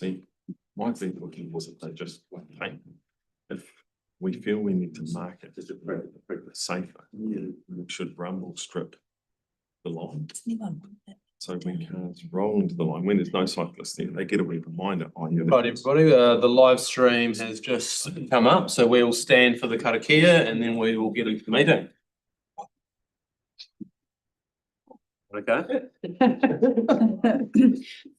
See, my thinking was that they just paint. If we feel we need to mark it as a bit safer, we should rumble strip the line. So when cars roll into the line, when there's no cyclists there, they get a wee reminder. Right, everybody, the live stream has just come up, so we will stand for the karakia and then we will get into the meeting. Okay.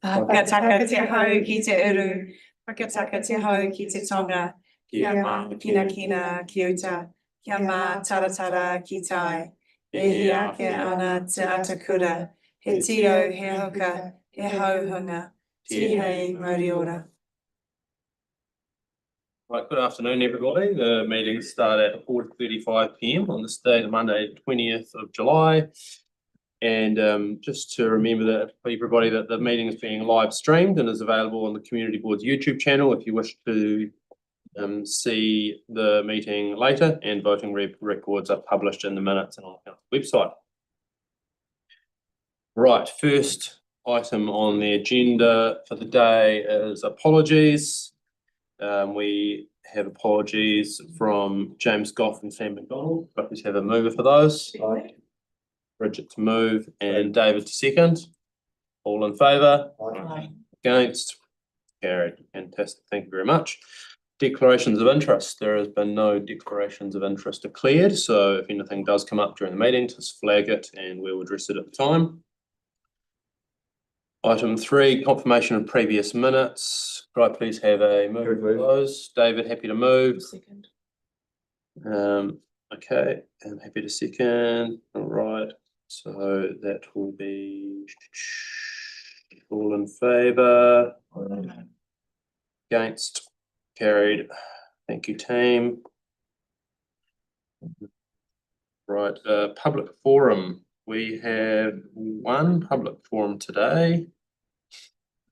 Whakataka te hau ki te uru, whakataka te hau ki te tonga, kia mā kina kina ki uta, kia mā taratara ki tai, e hi ake ana te atakura, he tio, he hoka, he hauhunga, tihei moriora. Right, good afternoon, everybody. The meetings start at 4:35 p.m. on this day, Monday, 20th of July. And just to remember that for everybody that the meeting is being live streamed and is available on the Community Board's YouTube channel if you wish to see the meeting later, and voting records are published in the minutes and on the website. Right, first item on the agenda for the day is apologies. We have apologies from James Goff and Sam McDonald, but we have a mover for those. Bridget to move and David to second. All in favour? Against? Carried. Fantastic. Thank you very much. Declarations of interest. There has been no declarations of interest declared, so if anything does come up during the meeting, just flag it and we'll address it at the time. Item 3, confirmation of previous minutes. Could I please have a move for those? David, happy to move. Second. Okay, I'm happy to second. All right. So that will be all in favour. Against? Carried. Thank you, team. Right, public forum. We have one public forum today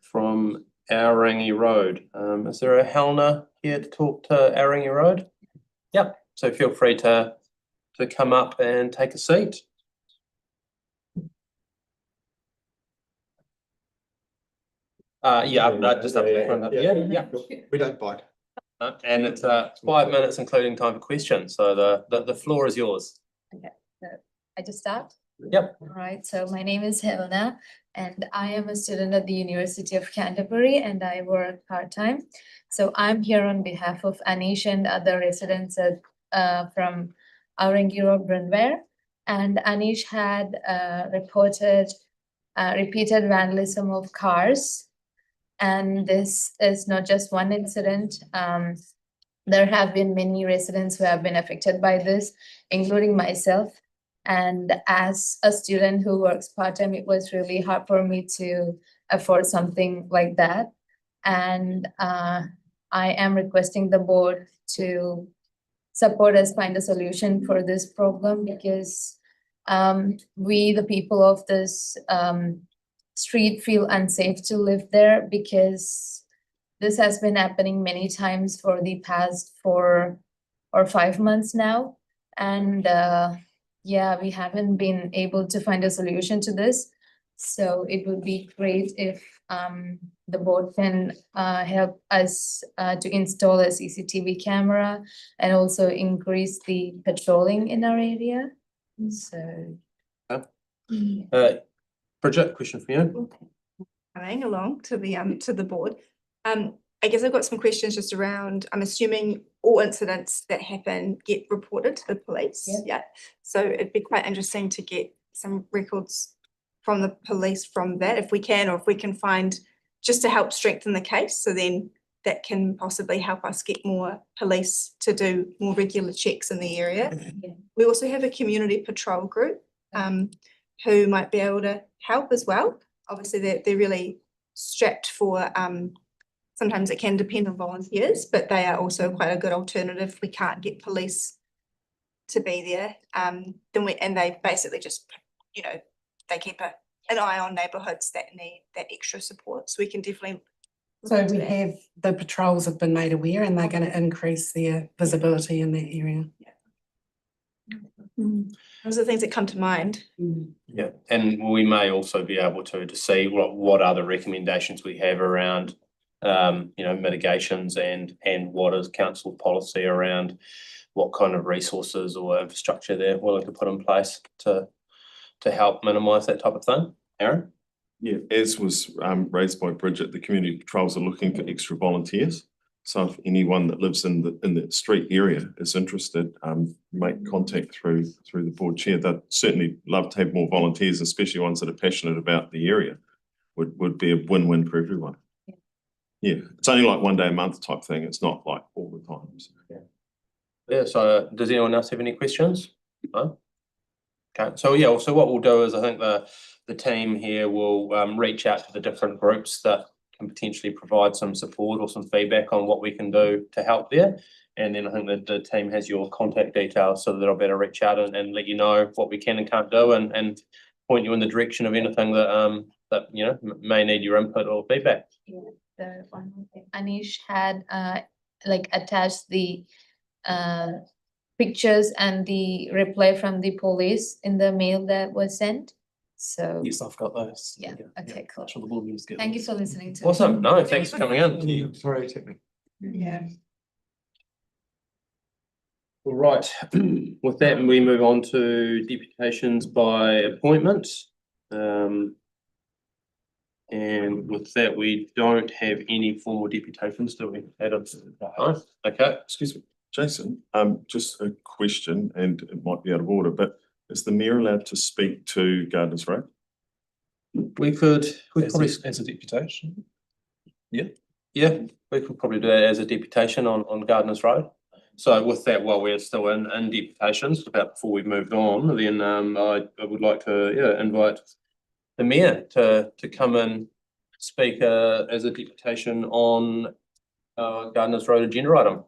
from Aorangi Road. Is there a Helena here to talk to Aorangi Road? Yep. So feel free to come up and take a seat. Just up the front. Yeah. We don't bite. And it's 5 minutes, including time for questions. So the floor is yours. Okay, so I just start. Yep. All right. So my name is Helena, and I am a student at the University of Canterbury, and I work part-time. So I'm here on behalf of Anish and other residents from Aorangi Road, Waimāero. And Anish had reported repeated vandalism of cars. And this is not just one incident. There have been many residents who have been affected by this, including myself. And as a student who works part-time, it was really hard for me to afford something like that. And I am requesting the board to support us find a solution for this problem, because we, the people of this street, feel unsafe to live there, because this has been happening many times for the past 4 or 5 months now. And yeah, we haven't been able to find a solution to this. So it would be great if the board can help us to install a CCTV camera and also increase the patrolling in our area. So Bridget, question for you. Coming along to the board. I guess I've got some questions just around, I'm assuming all incidents that happen get reported to the police. Yeah. So it'd be quite interesting to get some records from the police from that, if we can, or if we can find, just to help strengthen the case. So then that can possibly help us get more police to do more regular checks in the area. We also have a community patrol group who might be able to help as well. Obviously they're really strapped for, sometimes it can depend on volunteers, but they are also quite a good alternative if we can't get police to be there. And they basically just, you know, they keep an eye on neighbourhoods that need that extra support. So we can definitely. So we have, the patrols have been made aware and they're going to increase their visibility in that area. Those are the things that come to mind. Yeah, and we may also be able to see what other recommendations we have around mitigations and what is council policy around what kind of resources or infrastructure they're willing to put in place to help minimise that type of thing. Aaron? Yeah, as was raised by Bridget, the community patrols are looking for extra volunteers. So if anyone that lives in the street area is interested, make contact through the board chair. They'd certainly love to have more volunteers, especially ones that are passionate about the area. Would be a win-win for everyone. Yeah, it's only like 1 day a month type thing. It's not like all the time. So. Yeah, so does anyone else have any questions? No? Okay, so yeah, so what we'll do is I think the team here will reach out to the different groups that can potentially provide some support or some feedback on what we can do to help there. And then I think that the team has your contact details so that they'll better reach out and let you know what we can and can't do and point you in the direction of anything that may need your input or feedback. Yeah, the one more thing. Anish had attached the pictures and the reply from the police in the mail that was sent. So Yes, I've got those. yeah, okay, cool. Sure, the board members get Thank you those. for listening to. Awesome. No, thanks for coming in. Yeah, sorry, it took me. Yeah. All right. With that, we move on to deputations by appointment. And with that, we don't have any formal deputations, do we, Adam? No? Okay. Excuse me, Jason, just a question, and it might be out of order, but is the mayor allowed to speak to Gardeners Road? We could probably, As a deputation. yeah, we could probably do that as a deputation on Gardeners Road. So with that, while we're still in deputations, about before we moved on, then I would like to invite the mayor to come and speak as a deputation on Gardeners Road agenda item.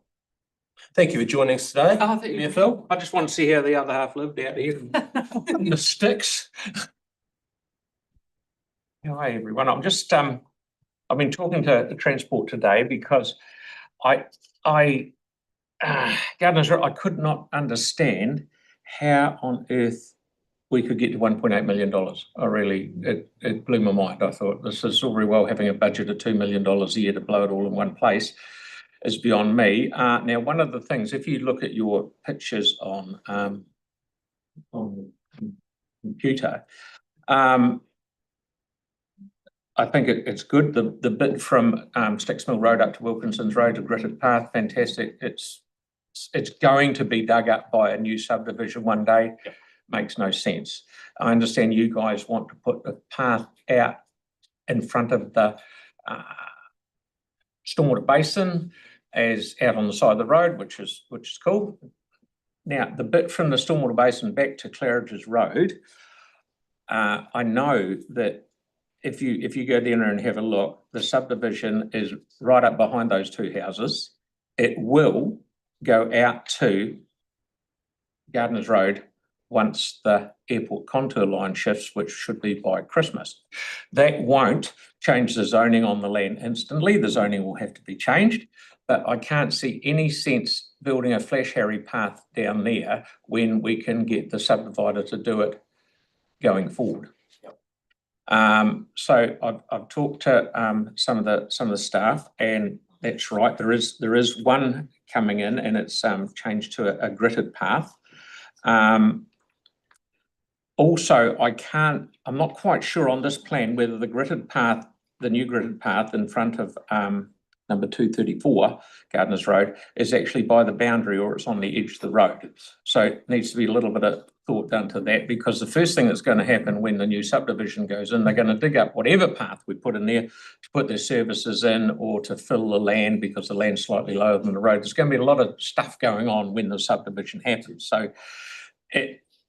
Thank you for joining us today. Oh, thank you, Mayor Phil. I just want to see how the other half lived out here in the sticks. Hi, everyone. I'm just, I've been talking to the transport today because Gardeners Road, I could not understand how on earth we could get to $1.8 million. I really, it blew my mind. I thought this is all very well having a budget of $2 million a year to blow it all in one place is beyond me. Now, one of the things, if you look at your pictures on computer, I think it's good. The bit from Sticks Mill Road up to Wilkinson's Road, a gritted path, fantastic. It's going to be dug up by a new subdivision one day. Yep. Makes no sense. I understand you guys want to put the path out in front of the stormwater basin as out on the side of the road, which is cool. Now, the bit from the stormwater basin back to Claridge's Road, I know that if you go down there and have a look, the subdivision is right up behind those two houses. It will go out to Gardeners Road once the airport contour line shifts, which should be by Christmas. That won't change the zoning on the land instantly. The zoning will have to be changed, but I can't see any sense building a Flash Harry path down there when we can get the subdivider to do it going forward. So I've talked to some of the staff, and that's right. There is one coming in, and it's changed to a gritted path. Also, I'm not quite sure on this plan whether the gritted path, the new gritted path in front of number 234 Gardeners Road is actually by the boundary or it's on the edge of the road. So it needs to be a little bit of thought done to that, because the first thing that's going to happen when the new subdivision goes in, they're going to dig up whatever path we put in there to put their services in or to fill the land because the land's slightly lower than the road. There's going to be a lot of stuff going on when the subdivision happens. So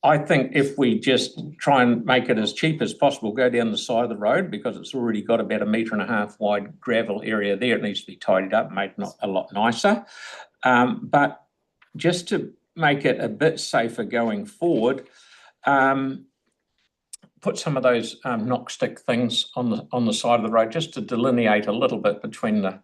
I think if we just try and make it as cheap as possible, go down the side of the road, because it's already got about 1.5 meters wide gravel area there. It needs to be tidied up, made not a lot nicer. But just to make it a bit safer going forward, put some of those knock stick things on the side of the road, just to delineate a little bit between the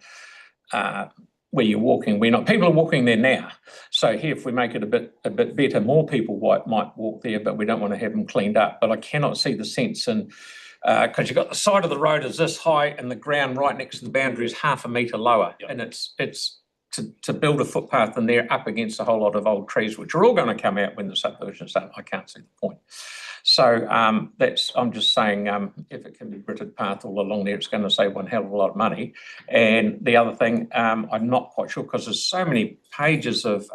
where you're walking, people are walking there now. So here, if we make it a bit better, more people might walk there, but we don't want to have them cleaned up. But I cannot see the sense in Because you've got the side of the road is this high and the ground right next to the boundary is 1/2 metre lower. Yep. And it's to build a footpath in there up against a whole lot of old trees, which are all going to come out when the subdivision's done. I can't see the point. So I'm just saying, if it can be gritted path all along there, it's going to save one hell of a lot of money. And the other thing, I'm not quite sure because there's so many pages of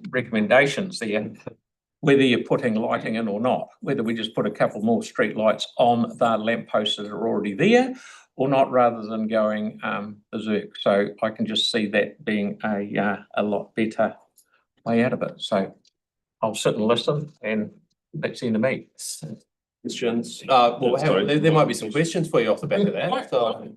recommendations there, whether you're putting lighting in or not, whether we just put a couple more street lights on the lampposts that are already there or not, rather than going berserk. So I can just see that being a lot better way out of it. So I'll sit and listen, and that's the end of me. Questions? Well, Sorry. there might be some questions for you off the back of that. So,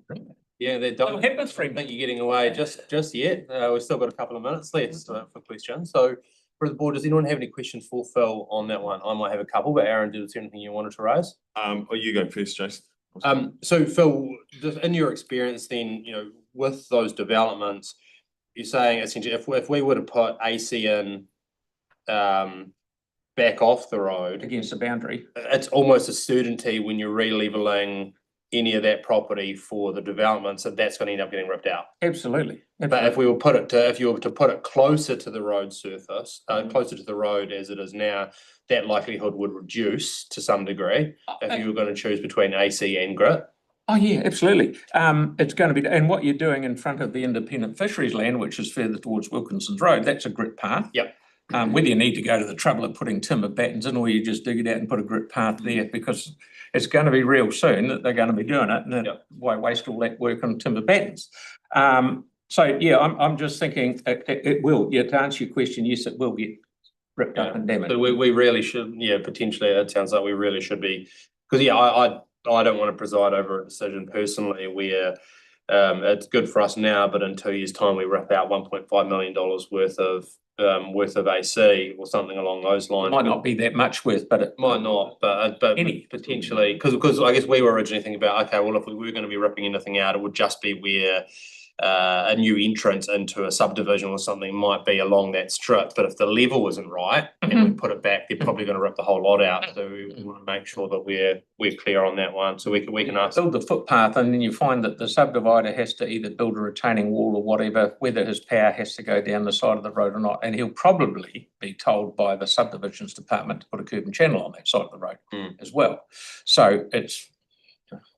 yeah, they're done. I don't think you're getting away just yet. We've still got a couple of minutes left for questions. So for the board, does anyone have any questions for Phil on that one? I might have a couple, but Aaron, is there anything you wanted to raise? You go first, Jason. So Phil, just in your experience then, with those developments, you're saying essentially if we were to put AC in back off the road Against the boundary. it's almost a certainty when you're re-leveling any of that property for the development, so that's going to end up getting ripped out. Absolutely. But if you were to put it closer to the road surface, closer to the road as it is now, that likelihood would reduce to some degree if you were going to choose between AC and grit. Oh, yeah, absolutely. It's going to be, and what you're doing in front of the independent fisheries land, which is further towards Wilkinson's Road, that's a grit path. Yep. Whether you need to go to the trouble of putting timber battens in, or you just dig it out and put a grit path there, because it's going to be real soon that they're going to be doing it, and then why waste all that work on timber battens? So yeah, I'm just thinking it will. Yeah, to answer your question, yes, it will get ripped up and damaged. So we really should, potentially. It sounds like we really should be, because I don't want to preside over a decision personally where it's good for us now, but in 2 years' time we rip out $1.5 million worth of AC or something along those lines. It might not be that much worth, but it might not, but potentially, because I guess we were originally thinking about, okay, well, if we were going to be ripping anything out, it would just be where a new entrance into a subdivision or something might be along that strip. But if the level isn't right and we put it back, they're probably going to rip the whole lot out. So we want to make sure that we're clear on that one. So we can ask. Build the footpath, and then you find that the subdivider has to either build a retaining wall or whatever, whether his power has to go down the side of the road or not. And he'll probably be told by the subdivisions department to put a curb and channel on that side of the road as well. So it's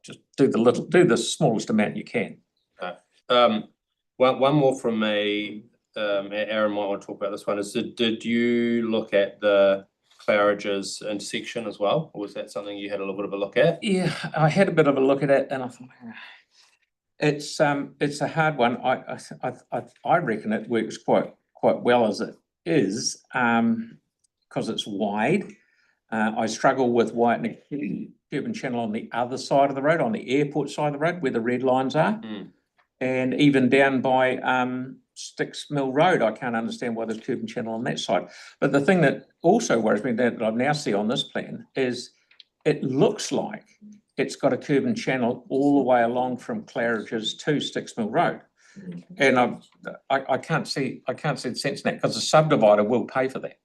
just do the smallest amount you can. One more from me. Aaron might want to talk about this one. Is did you look at the Claridge's intersection as well, or was that something you had a little bit of a look at? Yeah, I had a bit of a look at it, and I thought it's a hard one. I reckon it works quite well as it is, because it's wide. I struggle with widening curb and channel on the other side of the road, on the airport side of the road, where the red lines are. And even down by Sticks Mill Road, I can't understand why there's curb and channel on that side. But the thing that also worries me that I now see on this plan is it looks like it's got a curb and channel all the way along from Claridge's to Sticks Mill Road. And I can't see the sense in that, because the subdivider will pay for that.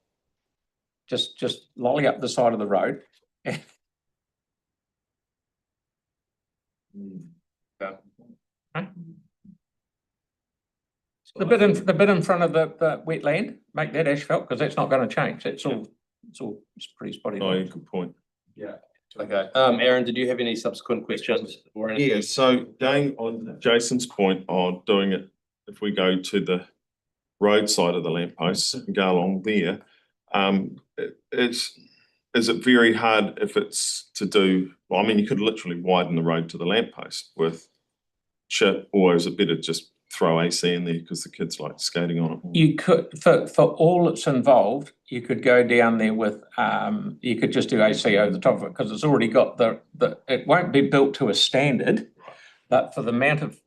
Just lolly up the side of the road. The bit in front of the wetland, make that asphalt, because that's not going to change. It's pretty spotty. Oh, yeah, good point. Yeah. Okay. Aaron, did you have any subsequent questions or anything? Yeah, so going on Jason's point on doing it, if we go to the road side of the lampposts and go along there, is it very hard if it's to do, well, I mean, you could literally widen the road to the lamppost with chip, or is it better just throw AC in there because the kids like skating on it? You could, for all that's involved, you could go down there with, you could just do AC over the top of it, because it's already got it won't be built to a standard, but for the amount of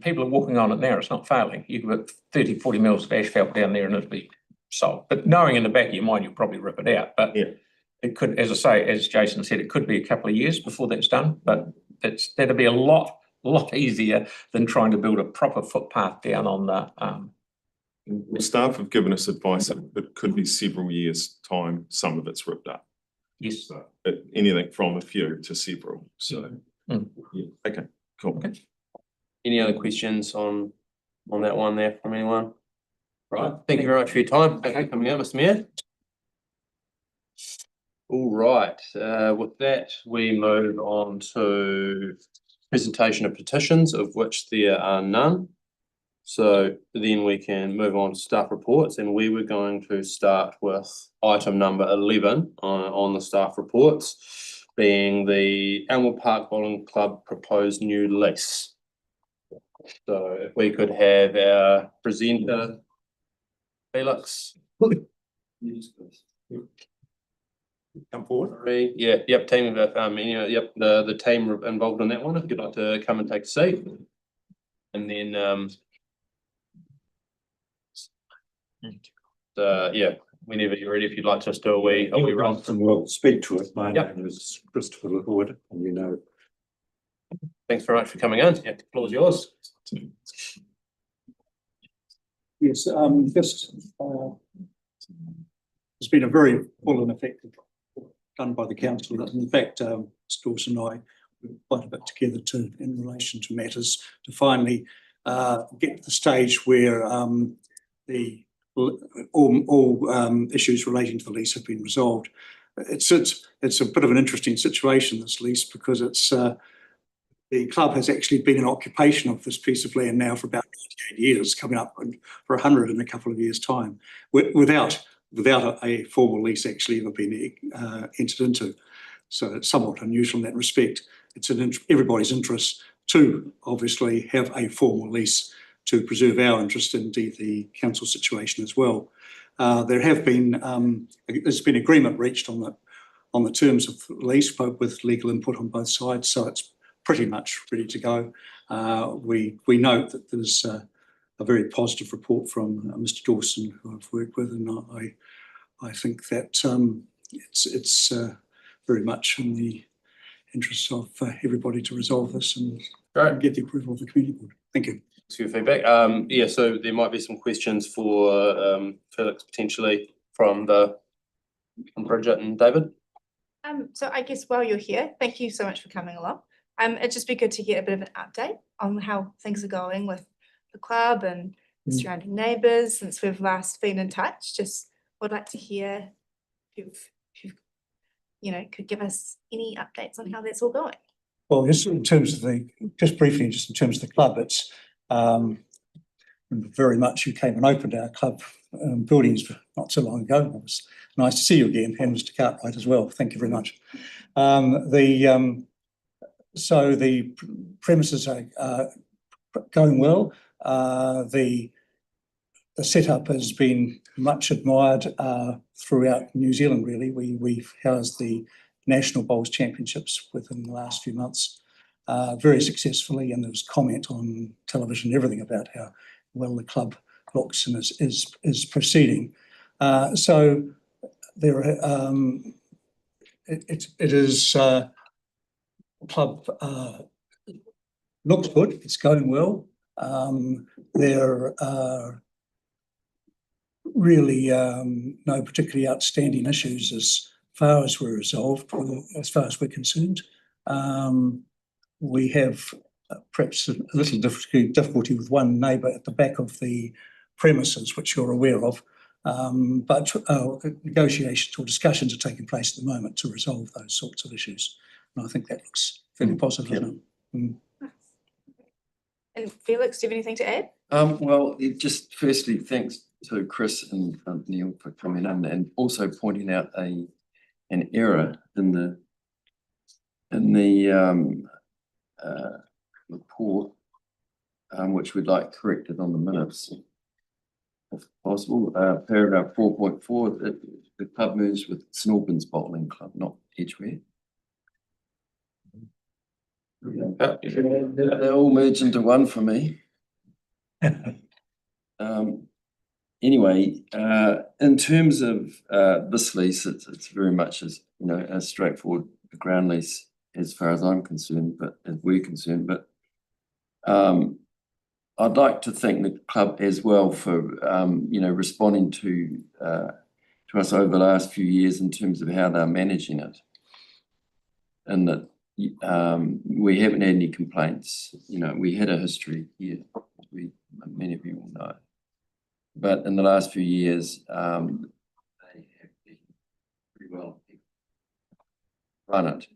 people are walking on it now, it's not failing. You could put 30, 40 mils of asphalt down there and it'd be solved. But knowing in the back of your mind, you'll probably rip it out. But it could, as I say, as Jason said, it could be a couple of years before that's done, but that'd be a lot easier than trying to build a proper footpath down on the Staff have given us advice that it could be several years' time, some of it's ripped up. Yes. So, anything from a few to several, so, Mm. yeah, okay, cool. Okay. Any other questions on that one there from anyone? Right, thank you very much for your time. Thank you for coming out, Mr. Mayor. All right, with that, we move on to presentation of petitions, of which there are none. So then we can move on to staff reports, and we were going to start with item number 11 on the staff reports, being the Elmwood Park Bowling Club proposed new lease. So if we could have our presenter, Felix. Come forward. Yeah, yep, team, yep, the team involved in that one, if you'd like to come and take a seat. And then, yeah, whenever you're ready, if you'd like to just do a wee run. And we'll speak to it. My Yep. name is Christopher Wood, and you know. Thanks very much for coming in. Yeah, the floor is yours. Yes, it's been a very full and effective done by the council. In fact, Stores and I worked quite a bit together in relation to matters to finally get to the stage where all issues relating to the lease have been resolved. It's a bit of an interesting situation, this lease, because it's the club has actually been in occupation of this piece of land now for about 98 years, coming up for 100 in a couple of years' time, without a formal lease actually ever been entered into. So it's somewhat unusual in that respect. It's in everybody's interest to obviously have a formal lease to preserve our interest and indeed the council situation as well. There's been agreement reached on the terms of the lease, both with legal input on both sides, so it's pretty much ready to go. We note that there's a very positive report from Mr. Dawson, who I've worked with, and I think that it's very much in the interest of everybody to resolve this and get the approval of the community board. Thank you. Thanks for your feedback. Yeah, so there might be some questions for Felix potentially from Bridget and David. So I guess while you're here, thank you so much for coming along. It'd just be good to get a bit of an update on how things are going with the club and the surrounding neighbours since we've last been in touch. Just would like to hear if you could give us any updates on how that's all going. Well, just in terms of just briefly in terms of the club, it's very much you came and opened our club buildings not so long ago. It was nice to see you again, and Mr. Cartwright as well. Thank you very much. So the premises are going well. The setup has been much admired throughout New Zealand, really. We've housed the National Bowls Championships within the last few months very successfully, and there was comment on television and everything about how well the club looks and is proceeding. So there it is club looks good, it's going well. There are really no particularly outstanding issues as far as we're resolved, as far as we're concerned. We have perhaps a little difficulty with one neighbour at the back of the premises, which you're aware of, but negotiations or discussions are taking place at the moment to resolve those sorts of issues. And I think that looks fairly positive, isn't it? And Felix, do you have anything to add? Well, just firstly, thanks to Chris and Neil for coming in and also pointing out an error in the report, which we'd like corrected on the minutes, if possible. Paragraph 4.4, the club moves with Snorbins Bowling Club, not Edgware. They all merge into one for me. Anyway, in terms of this lease, it's very much as a straightforward ground lease as far as I'm concerned, but as we're concerned. But I'd like to thank the club as well for responding to to us over the last few years in terms of how they're managing it. And that we haven't had any complaints. You know, we had a history here, many of you will know. But in the last few years, they have been pretty well run it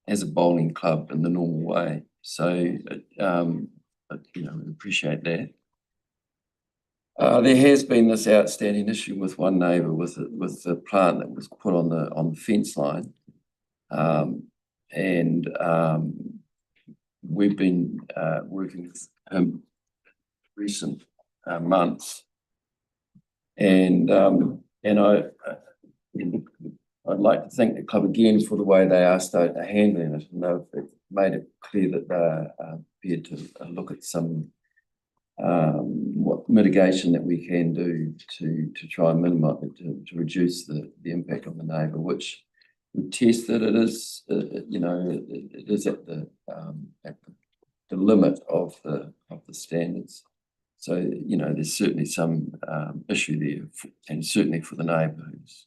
as a bowling club in the normal way. So, you know, we appreciate that. There has been this outstanding issue with one neighbour with the plant that was put on the fence line, and we've been working with him recent months, and I'd like to thank the club again for the way they are handling it, and they've made it clear that they're prepared to look at some what mitigation that we can do to try and minimize to reduce the impact on the neighbour, which we tested. It is you know, it is at the limit of the standards. So, you know, there's certainly some issue there, and certainly for the neighbour who's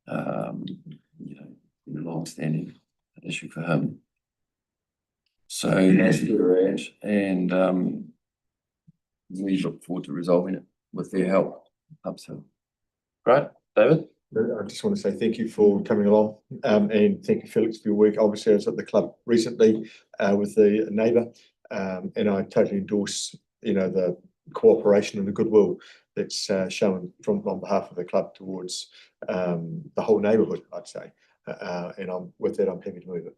you know, been a long-standing issue for him. So that's where we're at, and we look forward to resolving it with their help. So, Great, David. I just want to say thank you for coming along, and thank you, Felix, for your work. Obviously, I was at the club recently with the neighbour, and I totally endorse, you know, the cooperation and the goodwill that's shown on behalf of the club towards the whole neighbourhood, I'd say. And with that, I'm happy to move it.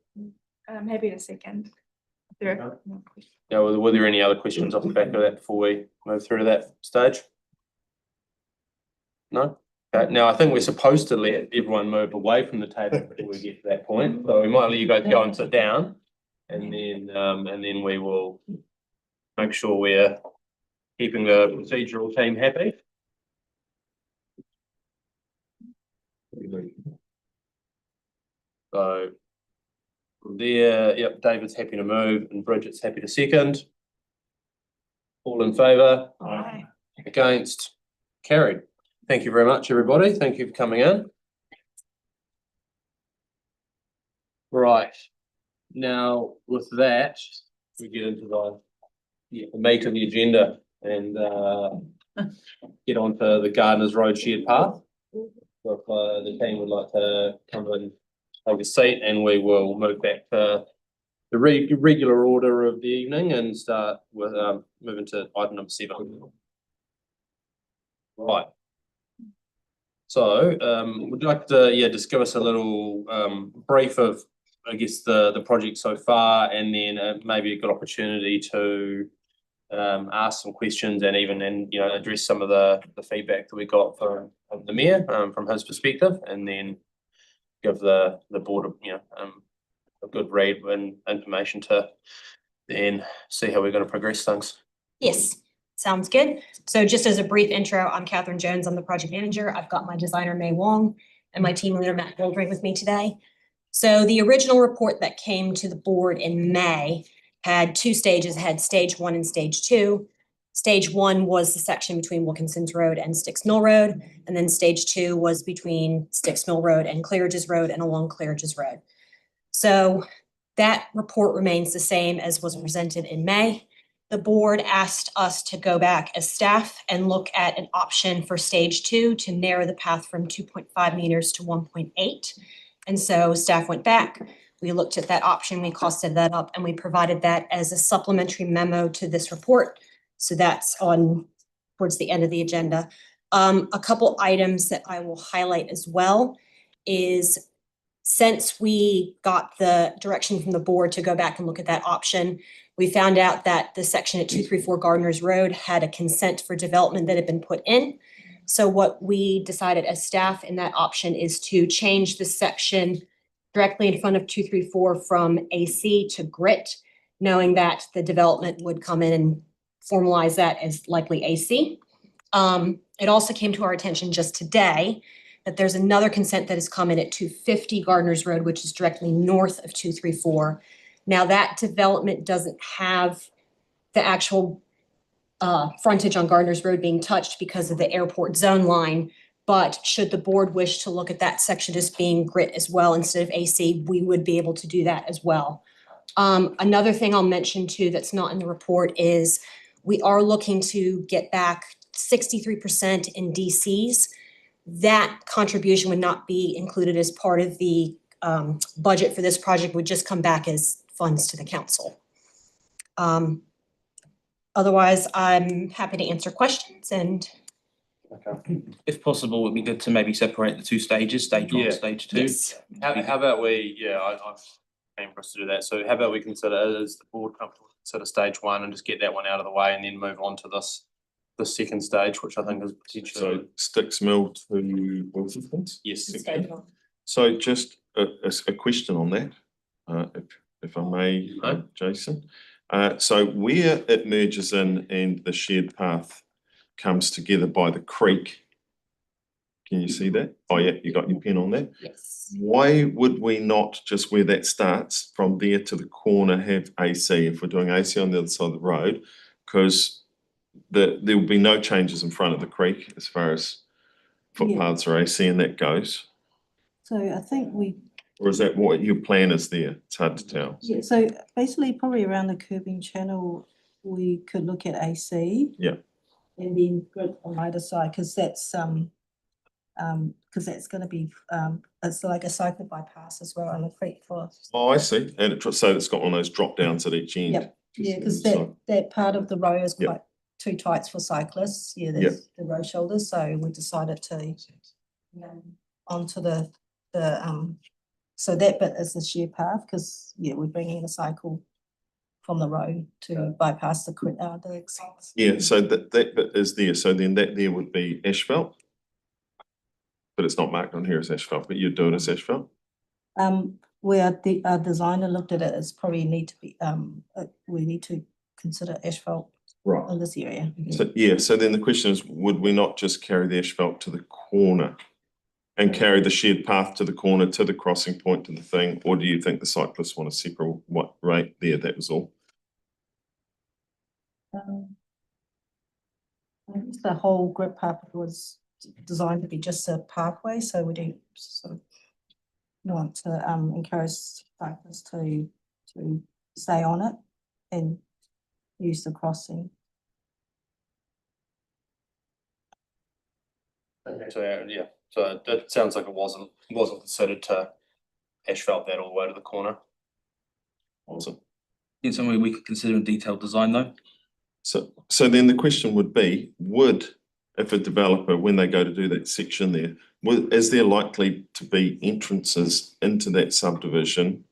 I'm happy to second. There are no questions. Now, were there any other questions off the back of that before we move through to that stage? No? Okay, now I think we're supposed to let everyone move away from the table before we get to that point. So we might let you guys go and sit down, and then we will make sure we're keeping the procedural team happy. So from there, yep, David's happy to move and Bridget's happy to second. All in favour? Aye. Against? Carried. Thank you very much, everybody. Thank you for coming in. Right. Now, with that, we get into the meat of the agenda and get onto the Gardeners Road shared path. So if the team would like to come and take a seat, and we will move back to the regular order of the evening and start with moving to item number 7. Right. So would you like to just give us a little brief of, I guess, the project so far, and then maybe a good opportunity to ask some questions and even address some of the feedback that we got from the mayor from his perspective, and then give the board a good read and information to then see how we're going to progress things. Yes, sounds good. So just as a brief intro, I'm Catherine Jones. I'm the project manager. I've got my designer, May Wong, and my team leader, Matt Goldring, with me today. So the original report that came to the board in May had 2 stages. It had stage 1 and stage 2. Stage 1 was the section between Wilkinson's Road and Sticks Mill Road. And then stage 2 was between Sticks Mill Road and Claridge's Road and along Claridge's Road. So that report remains the same as was presented in May. The board asked us to go back as staff and look at an option for stage 2 to narrow the path from 2.5 meters to 1.8. And so staff went back. We looked at that option, we costed that up, and we provided that as a supplementary memo to this report. So that's on towards the end of the agenda. A couple items that I will highlight as well is, since we got the direction from the board to go back and look at that option, we found out that the section at 234 Gardeners Road had a consent for development that had been put in. So what we decided as staff in that option is to change the section directly in front of 234 from AC to grit, knowing that the development would come in and formalize that as likely AC. It also came to our attention just today that there's another consent that has come in at 250 Gardeners Road, which is directly north of 234. Now that development doesn't have the actual frontage on Gardeners Road being touched because of the airport zone line, But should the board wish to look at that section as being grit as well instead of AC, we would be able to do that as well. Another thing I'll mention too that's not in the report is we are looking to get back 63% in DCs. That contribution would not be included as part of the budget for this project, would just come back as funds to the council. Otherwise, I'm happy to answer questions and If possible, it'd be good to maybe separate the two stages, stage one, Yeah. stage two. yes. How about we, I've aim for us to do that. So how about we consider, is the board comfortable to consider stage one and just get that one out of the way and then move on to the second stage, which I think is potentially. So Sticks Mill to Wilson's? Yes. Stage one. So just a question on that, if I may, No. Jason. So where it merges in and the shared path comes together by the creek, can you see that? Oh yeah, you got your pen on that? Yes. Why would we not just where that starts from there to the corner have AC if we're doing AC on the other side of the road? Because there will be no changes in front of the creek as far as footpaths or AC and that goes. So I think Or is that what your plan is there? It's hard to tell. yeah, so basically probably around the curbing channel, we could look at AC. Yeah. And then grid on either side, because that's gonna be, it's like a cycle bypass as well on the creek for. Oh, I see. And so it's got one of those drop downs at each end. Yep. Yeah, because So- that part of the road is Yep. quite too tight for cyclists. Yeah, Yep. there's the road shoulders, so we decided to onto the so that bit is the sheer path, because yeah, we're bringing in a cycle from the road to bypass the Yeah, so that bit is there. So then that there would be asphalt. But it's not marked on here as asphalt, but you'd do it as asphalt. Where our designer looked at it, it's probably need to be, we need to consider asphalt Right. in this area. So yeah, so then the question is, would we not just carry the asphalt to the corner? And carry the shared path to the corner, to the crossing point, to the thing, or do you think the cyclists want a separate right there? That was all. I guess the whole grid path was designed to be just a pathway, so we don't sort of want to encourage cyclists to stay on it and use the crossing. Okay, so yeah, so it sounds like it wasn't considered to asphalt that all the way to the corner. Awesome. It's something we could consider in detailed design though. So then the question would be, if a developer, when they go to do that section there, is there likely to be entrances into that subdivision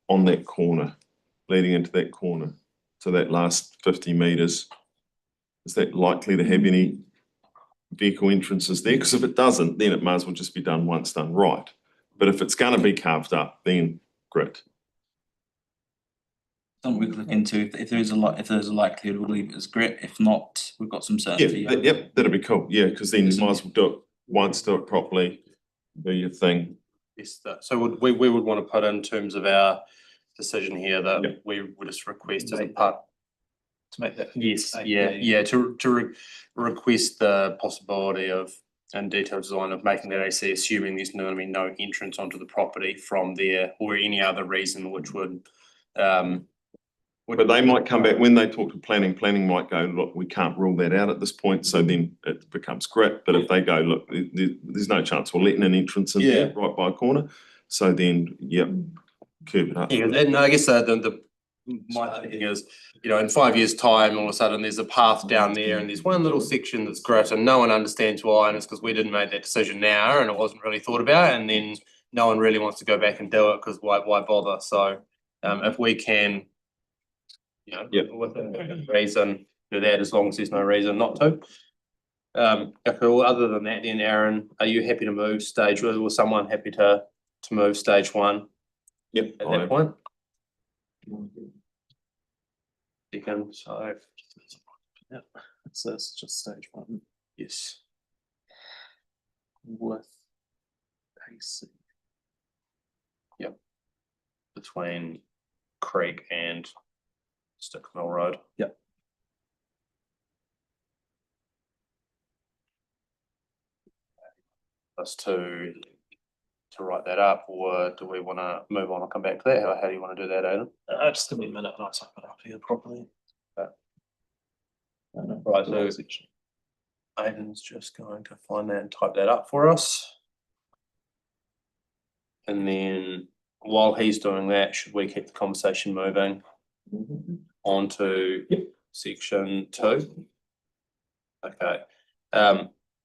on that corner, leading into that corner, to that last 50 metres? Is that likely to have any vehicle entrances there? Because if it doesn't, then it might as well just be done once, done right. But if it's going to be carved up, then great. Something we could look into if there's a likelihood, we'll leave it as grit. If not, we've got some certainty. Yep, that'd be cool. Yeah, because then you might as well do it once, do it properly, do your thing. Yes, so we would want to put in terms of our decision here that Yep. we would just request as a part. To make that. Yes, yeah, to request the possibility of, and detailed design of making that AC, assuming there's going to be no entrance onto the property from there or any other reason which would, But they might come back, when they talk to planning might go, look, we can't rule that out at this point, so then it becomes grit. But if they go, look, there's no chance we're letting an entrance in there right by a corner, so then, yep, curb it up. Yeah, and I guess my thinking is, in 5 years' time, all of a sudden there's a path down there and there's one little section that's grit and no one understands why, and it's because we didn't make that decision now and it wasn't really thought about, and then no one really wants to go back and do it because why bother? So if we can, with a reason, do that as long as there's no reason not to. Other than that, then Aaron, are you happy to move stage? Was someone happy to move stage one? Yep. At that point. Second, so. Yeah, so it's just stage one. Yes. With AC. Yep. Between Creek and Stickmill Road. Yep. us to write that up, or do we wanna move on and come back to that? How do you wanna do that, Aidan? Just give me a minute and I'll type it up here properly. Right, so Aidan's just going to find that and type that up for us. And then while he's doing that, should we keep the conversation moving on to section 2? Okay.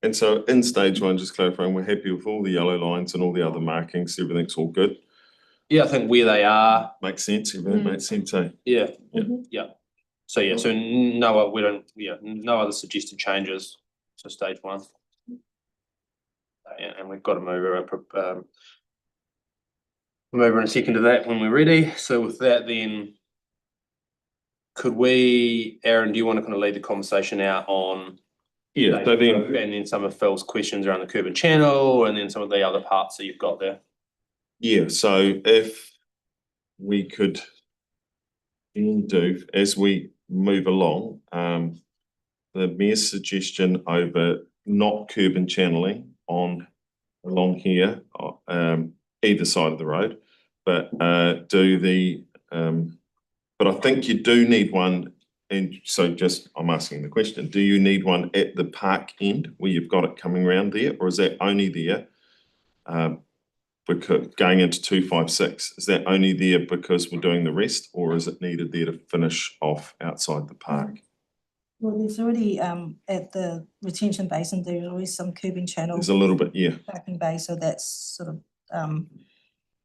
And so in stage 1, just clarifying, we're happy with all the yellow lines and all the other markings, everything's all good. Yeah, I think where they are. Makes sense, everything makes sense, eh? Yeah. So yeah, so no, we don't, no other suggested changes to stage 1. And we've got to move over in a second to that when we're ready. So with that, then could we, Aaron, do you want to kind of lead the conversation out on? Yeah, so then, and then some of Phil's questions around the curb and channel, and then some of the other parts that you've got there. yeah, so if we could then do, as we move along, the mayor's suggestion over not curb and channeling on along here, either side of the road, but do the, but I think you do need one. And so just, I'm asking the question, do you need one at the park end where you've got it coming around there, or is that only there because going into 256, is that only there because we're doing the rest, or is it needed there to finish off outside the park? Well, there's already, at the retention basin, there's always some curbing channel. There's a little bit, yeah. Parking bay, so that's sort of,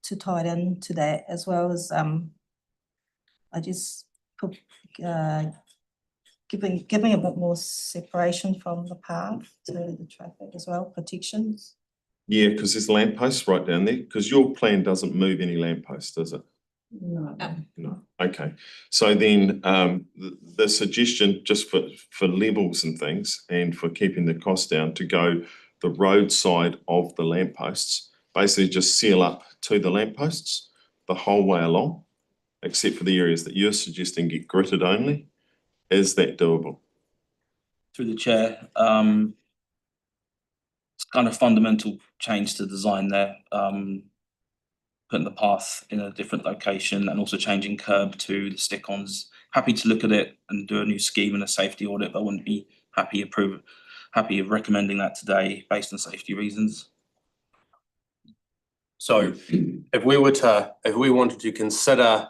to tie it into that, as well as, I just put, giving a bit more separation from the path to the traffic as well, protections. Yeah, because there's lampposts right down there, because your plan doesn't move any lampposts, does it? No. No, okay. So then the suggestion just for levels and things and for keeping the cost down, to go the roadside of the lampposts, basically just seal up to the lampposts the whole way along, except for the areas that you're suggesting get gritted only. Is that doable? Through the chair, it's kind of fundamental change to design there. Putting the path in a different location and also changing curb to the stick-ons. Happy to look at it and do a new scheme and a safety audit, but I wouldn't be happy of recommending that today based on safety reasons. So if we wanted to consider,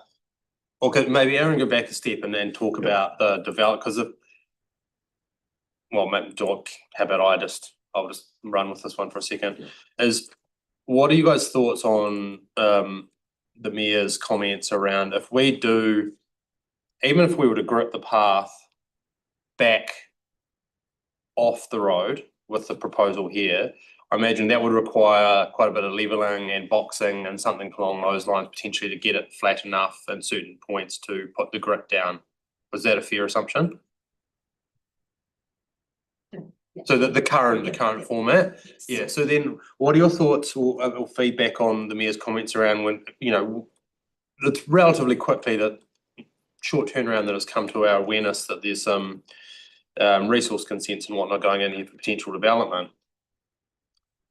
or could maybe Aaron go back a step and then talk about the develop, because well, maybe how about I'll just run with this one for a second. What are you guys' thoughts on the mayor's comments around if we do, even if we were to grip the path back off the road with the proposal here, I imagine that would require quite a bit of leveling and boxing and something along those lines, potentially, to get it flat enough at certain points to put the grip down. Was that a fair assumption? So that the current format, yeah. So then, what are your thoughts or feedback on the mayor's comments around when, it's relatively quickly that short turnaround that has come to our awareness that there's some resource consents and whatnot going in here for potential development.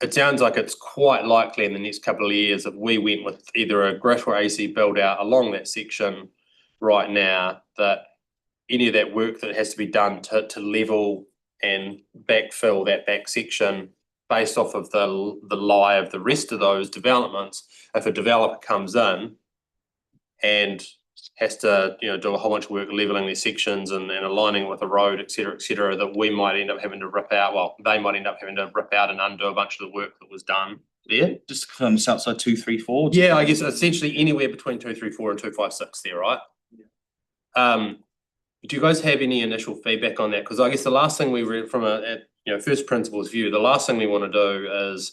It sounds like it's quite likely in the next couple of years if we went with either a grit or AC build out along that section right now, that any of that work that has to be done to level and backfill that back section based off of the lie of the rest of those developments, if a developer comes in and has to do a whole bunch of work leveling these sections and aligning with the road, et cetera, that we might end up having to rip out, well, they might end up having to rip out and undo a bunch of the work that was done there. Just to confirm, it's outside 234? Yeah, I guess essentially anywhere between 234 and 256 there, right? Yeah. Do you guys have any initial feedback on that? Because I guess the last thing we read from a first principles view, the last thing we want to do is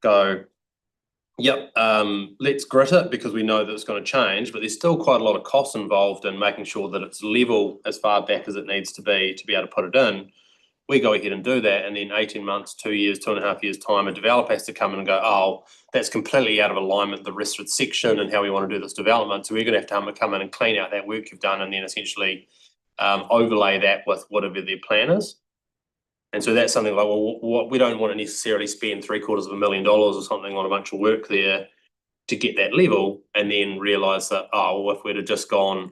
go, yep, let's grit it because we know that it's going to change, but there's still quite a lot of costs involved in making sure that it's level as far back as it needs to be able to put it in. We go ahead and do that, and then 18 months, 2 years, 2.5 years time, a developer has to come in and go, oh, that's completely out of alignment with the rest of the section and how we want to do this development. So we're going to have to come in and clean out that work you've done and then essentially overlay that with whatever their plan is. And so that's something like, well, what, we don't want to necessarily spend $750,000 or something on a bunch of work there to get that level, and then realise that, oh, well, if we'd have just gone,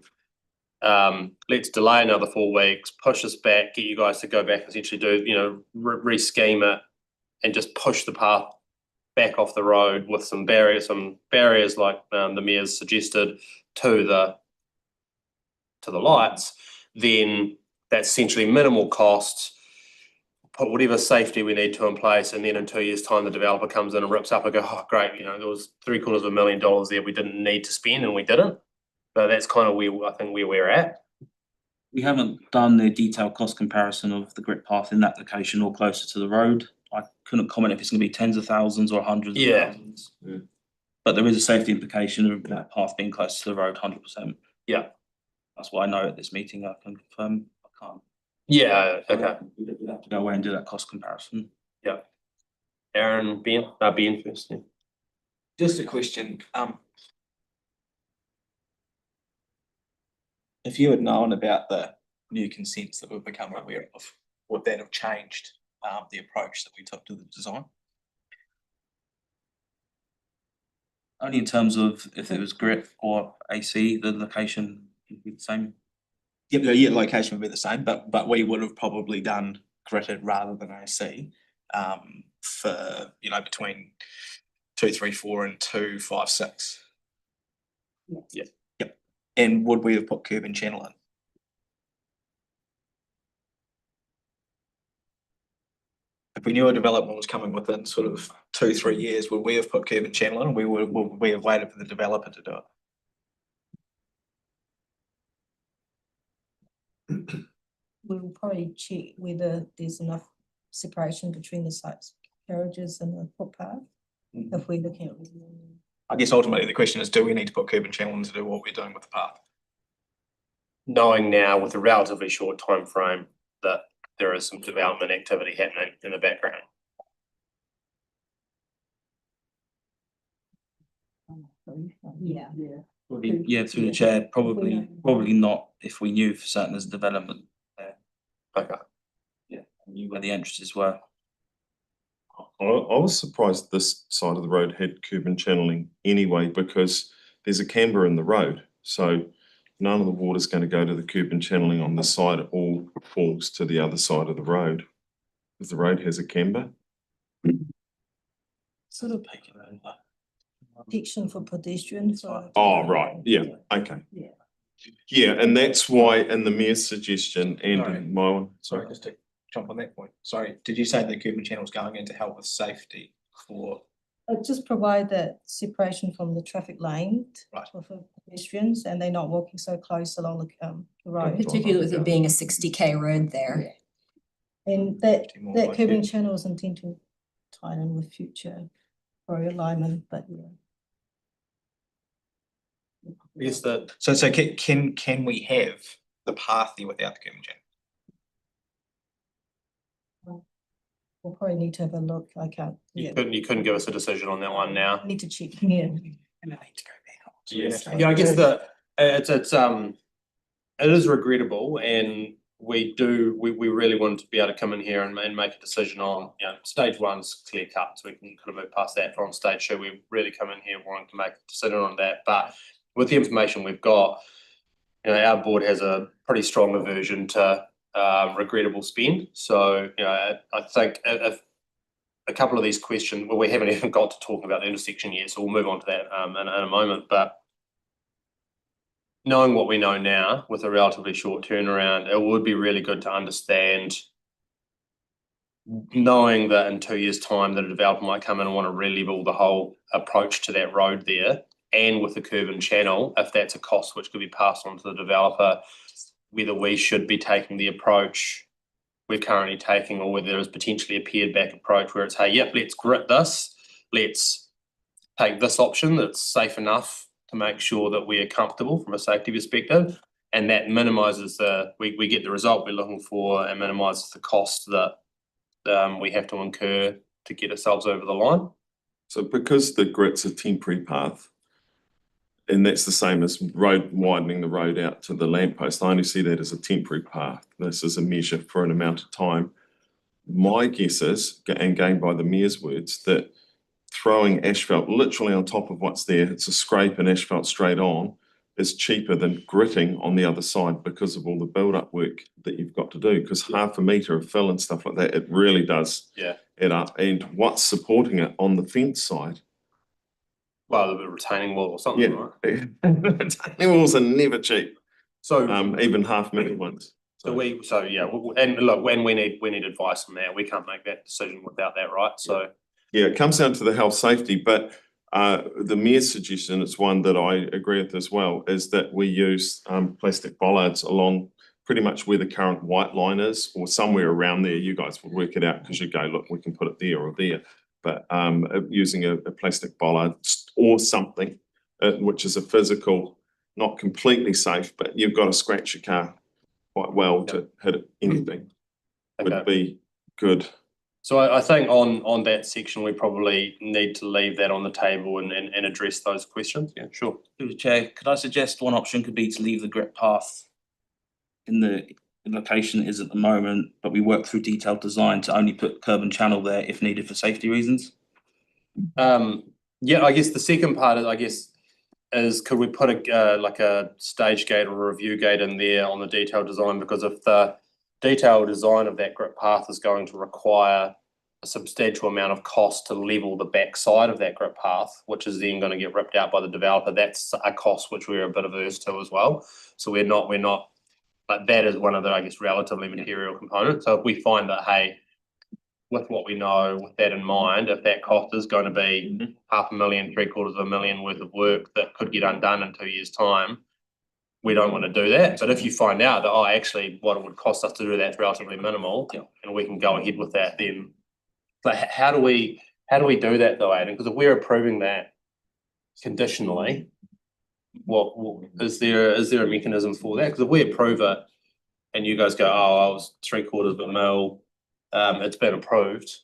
let's delay another 4 weeks, push this back, get you guys to go back and essentially do, you know, re-scheme it and just push the path back off the road with some barriers like the mayor's suggested to the lights, then that's essentially minimal costs, put whatever safety we need to in place, and then in 2 years' time, the developer comes in and rips up and go, oh, great, you know, there was $750,000 there we didn't need to spend and we didn't. So that's kind of where I think where we're at. We haven't done the detailed cost comparison of the grit path in that location or closer to the road. I couldn't comment if it's going to be tens of thousands or hundreds of thousands. Yeah. But there is a safety implication of that path being close to the road, 100%. Yeah. That's what I know at this meeting. I can confirm. I can't. Yeah, okay. We'd have to go away and do that cost comparison. Yeah. Aaron, Ben first. Yeah. Just a question, if you had known about the new consents that we've become aware of, would that have changed the approach that we took to the design? Only in terms of if it was grit or AC, the location would be the same. Yeah, location would be the same, but we would have probably done gritted rather than AC for, you know, between 234 and 256. Yeah. Yep. And would we have put curb and channel in? If we knew a development was coming within sort of 2-3 years, would we have put curb and channel in, or would we have waited for the developer to do it? We'll probably check whether there's enough separation between the sites, carriages and the footpath. If we're looking at. I guess ultimately the question is, do we need to put curb and channel in to do what we're doing with the path? Knowing now with a relatively short time frame that there is some development activity happening in the background. Yeah. Yeah, through the chair, probably not if we knew for certain there's development there. Okay. Yeah, knew where the entrances were. I was surprised this side of the road had curb and channeling anyway, because there's a camber in the road. So none of the water's going to go to the curb and channeling on this side. It all falls to the other side of the road. Because the road has a camber. Sort of protection for pedestrians. Oh, right. Yeah. Okay. Yeah. Yeah, and that's why in the mayor's suggestion and Sorry. in my one, Sorry, just to jump on that point. Sorry, did you say the curb and channel is going in to help with safety for? Just provide that separation from the traffic lane. Right. For pedestrians, and they're not walking so close along the road. Particularly with it being a 60K road there. And that curb and channel is intended to tie in with future road alignment, but yeah. Is that So can we have the path there without the curb and channel? We'll probably need to have a look. I can't. you couldn't give us a decision on that one now? I need to check. Yeah. And I need to go back. Yeah, I guess it is regrettable, and we really wanted to be able to come in here and make a decision on, you know, stage one's clear cut, so we can kind of move past that. For on stage two, we really come in here wanting to make a decision on that, but with the information we've got, you know, our board has a pretty strong aversion to regrettable spend. So, you know, I think if a couple of these questions, well, we haven't even got to talk about the intersection yet, so we'll move on to that in a moment. But knowing what we know now with a relatively short turnaround, it would be really good to understand, knowing that in 2 years' time that a developer might come in and want to re-level the whole approach to that road there, and with the curb and channel, if that's a cost which could be passed on to the developer, whether we should be taking the approach we're currently taking, or whether there is potentially a pared back approach where it's, hey, yep, let's grit this, let's take this option that's safe enough to make sure that we are comfortable from a safety perspective, and that minimises we get the result we're looking for and minimises the cost that we have to incur to get ourselves over the line. So because the grit's a temporary path, and that's the same as widening the road out to the lamppost, I only see that as a temporary path. This is a measure for an amount of time. my guess is, and going by the mayor's words, that throwing asphalt literally on top of what's there, it's a scrape and asphalt straight on, is cheaper than gritting on the other side because of all the build-up work that you've got to do. Because half a metre of fill and stuff like that, it really does add up. And what's supporting it on the fence side? Well, the retaining wall or something, right? Retaining walls are never cheap. So even half-metre ones. And look, when we need advice on that, we can't make that decision without that, right? So yeah, it comes down to the health safety, but the mayor's suggestion, it's one that I agree with as well, is that we use plastic bollards along pretty much where the current white line is, or somewhere around there. You guys will work it out because you go, look, we can put it there or there. But using a plastic bollard or something, which is a physical, not completely safe, but you've got to scratch your car quite well to hit anything, would be good. So I think on that section, we probably need to leave that on the table and address those questions. Yeah, sure. Through the chair, could I suggest one option could be to leave the grit path in the location it is at the moment, but we work through detailed design to only put curb and channel there if needed for safety reasons? Yeah, I guess the second part is could we put like a stage gate or a review gate in there on the detailed design? Because if the detailed design of that grit path is going to require a substantial amount of cost to level the back side of that grit path, which is then going to get ripped out by the developer, that's a cost which we're a bit averse to as well. So we're not like, that is one of the, I guess, relatively material components. So if we find that, hey, with what we know, with that in mind, if that cost is going to be $500,000, $750,000 worth of work that could get undone in 2 years' time, we don't want to do that. But if you find out that, actually what it would cost us to do that is relatively minimal, and we can go ahead with that, then like, how do we do that though, Aidan? Because if we're approving that conditionally, what is there a mechanism for that? Because if we approve it and you guys go, I was $750,000, it's been approved,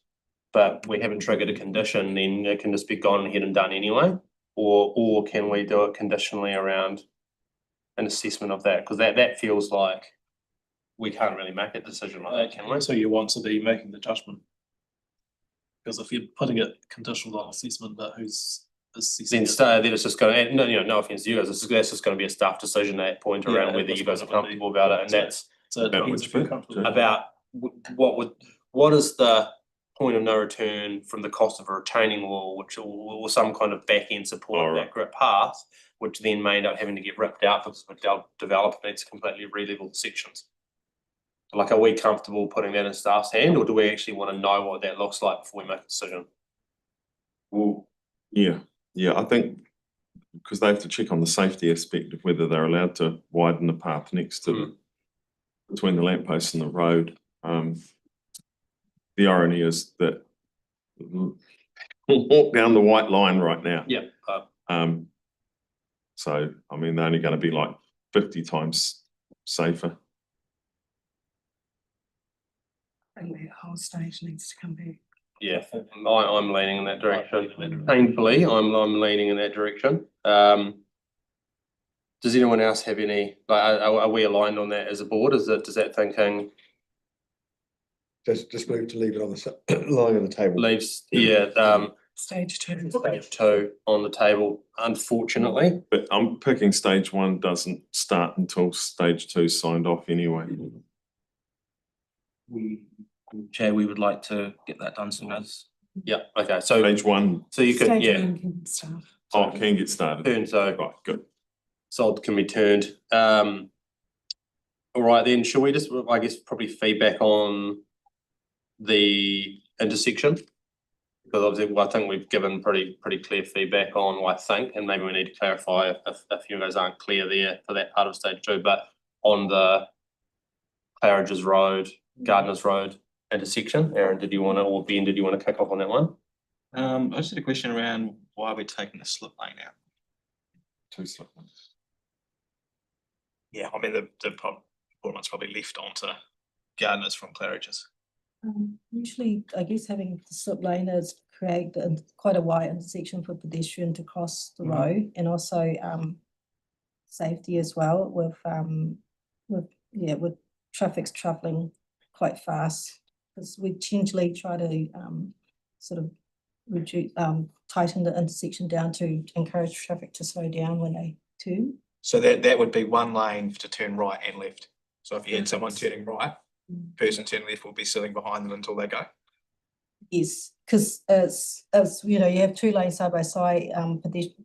but we haven't triggered a condition, then it can just be gone ahead and done anyway? Or can we do it conditionally around an assessment of that? Because that feels like we can't really make a decision like that, can we? So you want to be making the judgment? Because if you're putting it conditional on assessment, but who's assessing it? Then it's just going to, no offense to you guys, that's just going to be a staff decision at that point around whether you guys are comfortable about it, and that's about what is the point of no return from the cost of a retaining wall, which or some kind of back end support of that grit path, which then may end up having to get ripped out because the developer needs to completely re-level the sections. Like, are we comfortable putting that in staff's hand, or do we actually want to know what that looks like before we make a decision? Well, yeah, I think because they have to check on the safety aspect of whether they're allowed to widen the path next to between the lamppost and the road. The irony is that we'll walk down the white line right now. Yeah. So I mean, they're only going to be like 50 times safer. I think that whole stage needs to come back. Yeah, I'm leaning in that direction. Painfully, I'm leaning in that direction. Does anyone else have any, like, are we aligned on that as a board? Does that thinking? Just move to leave it on the line on the table. Leaves, Stage 2. Stage 2 on the table, unfortunately. But I'm picking stage 1 doesn't start until stage 2 signed off anyway. Chair, we would like to get that done soon as. Yeah, okay, so stage 1. So you could, Stage 1 can start. Oh, can get started. Turn, so right, good. Sold can be turned. All right, then should we just, I guess, probably feedback on the intersection? Because obviously, I think we've given pretty clear feedback on what I think, and maybe we need to clarify if you guys aren't clear there for that part of stage 2. But on the Claridge's Road, Gardeners Road intersection, Aaron, did you want to, or Ben, did you want to kick off on that one? I just had a question around why we're taking the slip lane out. 2 slip lanes. Yeah, I mean the one's probably left onto Gardeners from Claridge's. Usually, I guess having the slip lane is create quite a wide intersection for pedestrian to cross the road, and also safety as well with traffic's travelling quite fast because we generally try to sort of reduce, tighten the intersection down to encourage traffic to slow down when they turn. So that would be one lane to turn right and left. So if you had someone turning right, person turning left will be sitting behind them until they go. Yes, because as you know, you have two lanes side by side,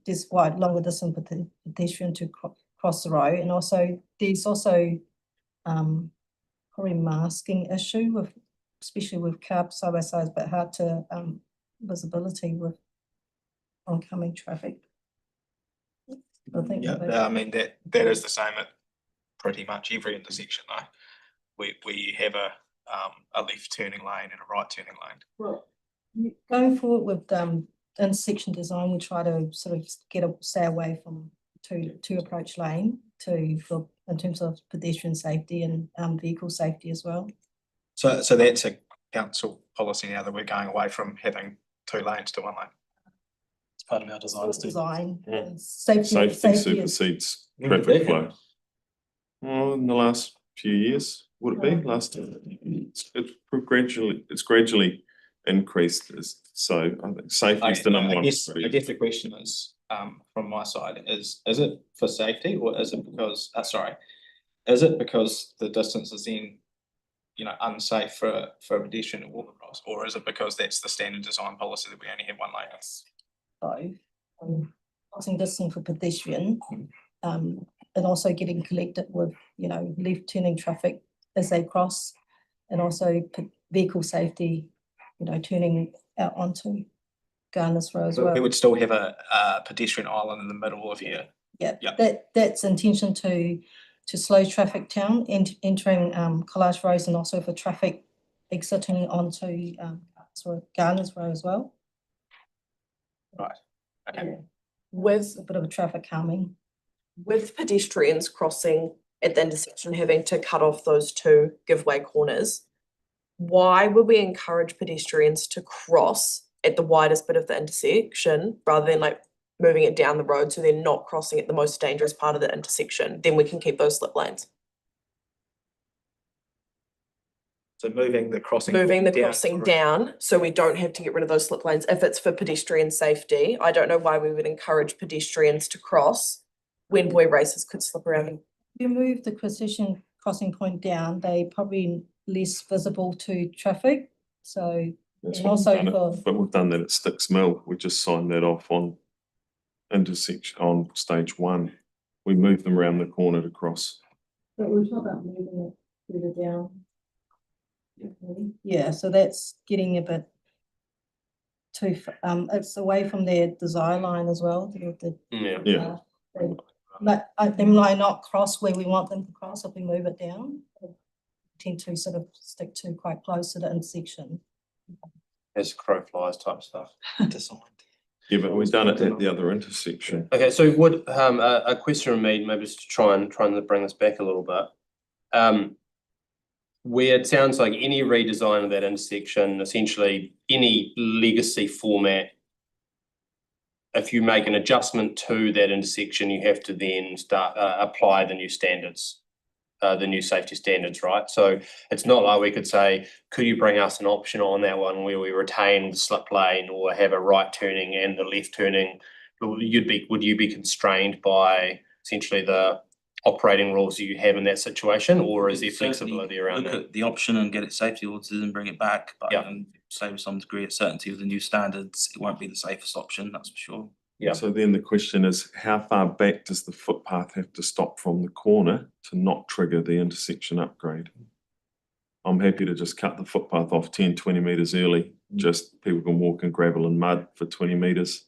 there's wide, longer distance pedestrian to cross the road, and also there's also probably masking issue with, especially with cars side by sides, but hard to visibility with oncoming traffic. I think. Yeah, I mean, that is the same at pretty much every intersection though. Where you have a left turning lane and a right turning lane. Well, going forward with intersection design, we try to sort of stay away from two approach lane in terms of pedestrian safety and vehicle safety as well. So that's a council policy now that we're going away from having two lanes to one lane. It's part of our design. Design, Safety safety supersedes traffic flow. Well, in the last few years, would it be last? It's gradually increased. So I think safety is the number one. I guess the question is, from my side, is it for safety or is it because? Is it because the distance is then, unsafe for a pedestrian to walk across, or is it because that's the standard design policy that we only have one lane? So, crossing distance for pedestrian, and also getting collected with, left turning traffic as they cross, and also vehicle safety, turning out onto Garners Row as well. We would still have a pedestrian island in the middle of here. Yeah, Yep. that's intention to slow traffic down, entering Collage Road, and also for traffic exiting onto Garners Row as well. Right. Okay. Yeah. With a bit of a traffic calming. With pedestrians crossing at the intersection, having to cut off those two giveaway corners, why would we encourage pedestrians to cross at the widest bit of the intersection rather than like moving it down the road so they're not crossing at the most dangerous part of the intersection? Then we can keep those slip lanes. So moving the crossing down so we don't have to get rid of those slip lanes if it's for pedestrian safety. I don't know why we would encourage pedestrians to cross when boy racers could slip around. If you move the pedestrian crossing point down, they probably less visible to traffic. So That's and what also we've done for but we've done that at Sticks Mill. We just signed that off on intersection on stage 1. We moved them around the corner to cross. but we're talking about moving it further down. Yeah, so that's getting a bit too it's away from their desire line as well. Yeah. They might not cross where we want them to cross if we move it down. They tend to sort of stick to quite close to the intersection. As crow flies type stuff. Yeah, but we've done it at the other intersection. Okay, so would a question from me, maybe just to try and bring this back a little bit. Where it sounds like any redesign of that intersection, essentially any legacy format, if you make an adjustment to that intersection, you have to then start apply the new standards, the new safety standards, right? So it's not like we could say, could you bring us an option on that one where we retain the slip lane or have a right turning and the left turning? Would you be constrained by essentially the operating rules you have in that situation, or is there flexibility around that? Look at the option and get it safety audited and bring it back, but say with some degree of certainty with the new standards, it won't be the safest option, that's for sure. Yeah. So then the question is, how far back does the footpath have to stop from the corner to not trigger the intersection upgrade? I'm happy to just cut the footpath off 10, 20 metres early. Just people can walk in gravel and mud for 20 metres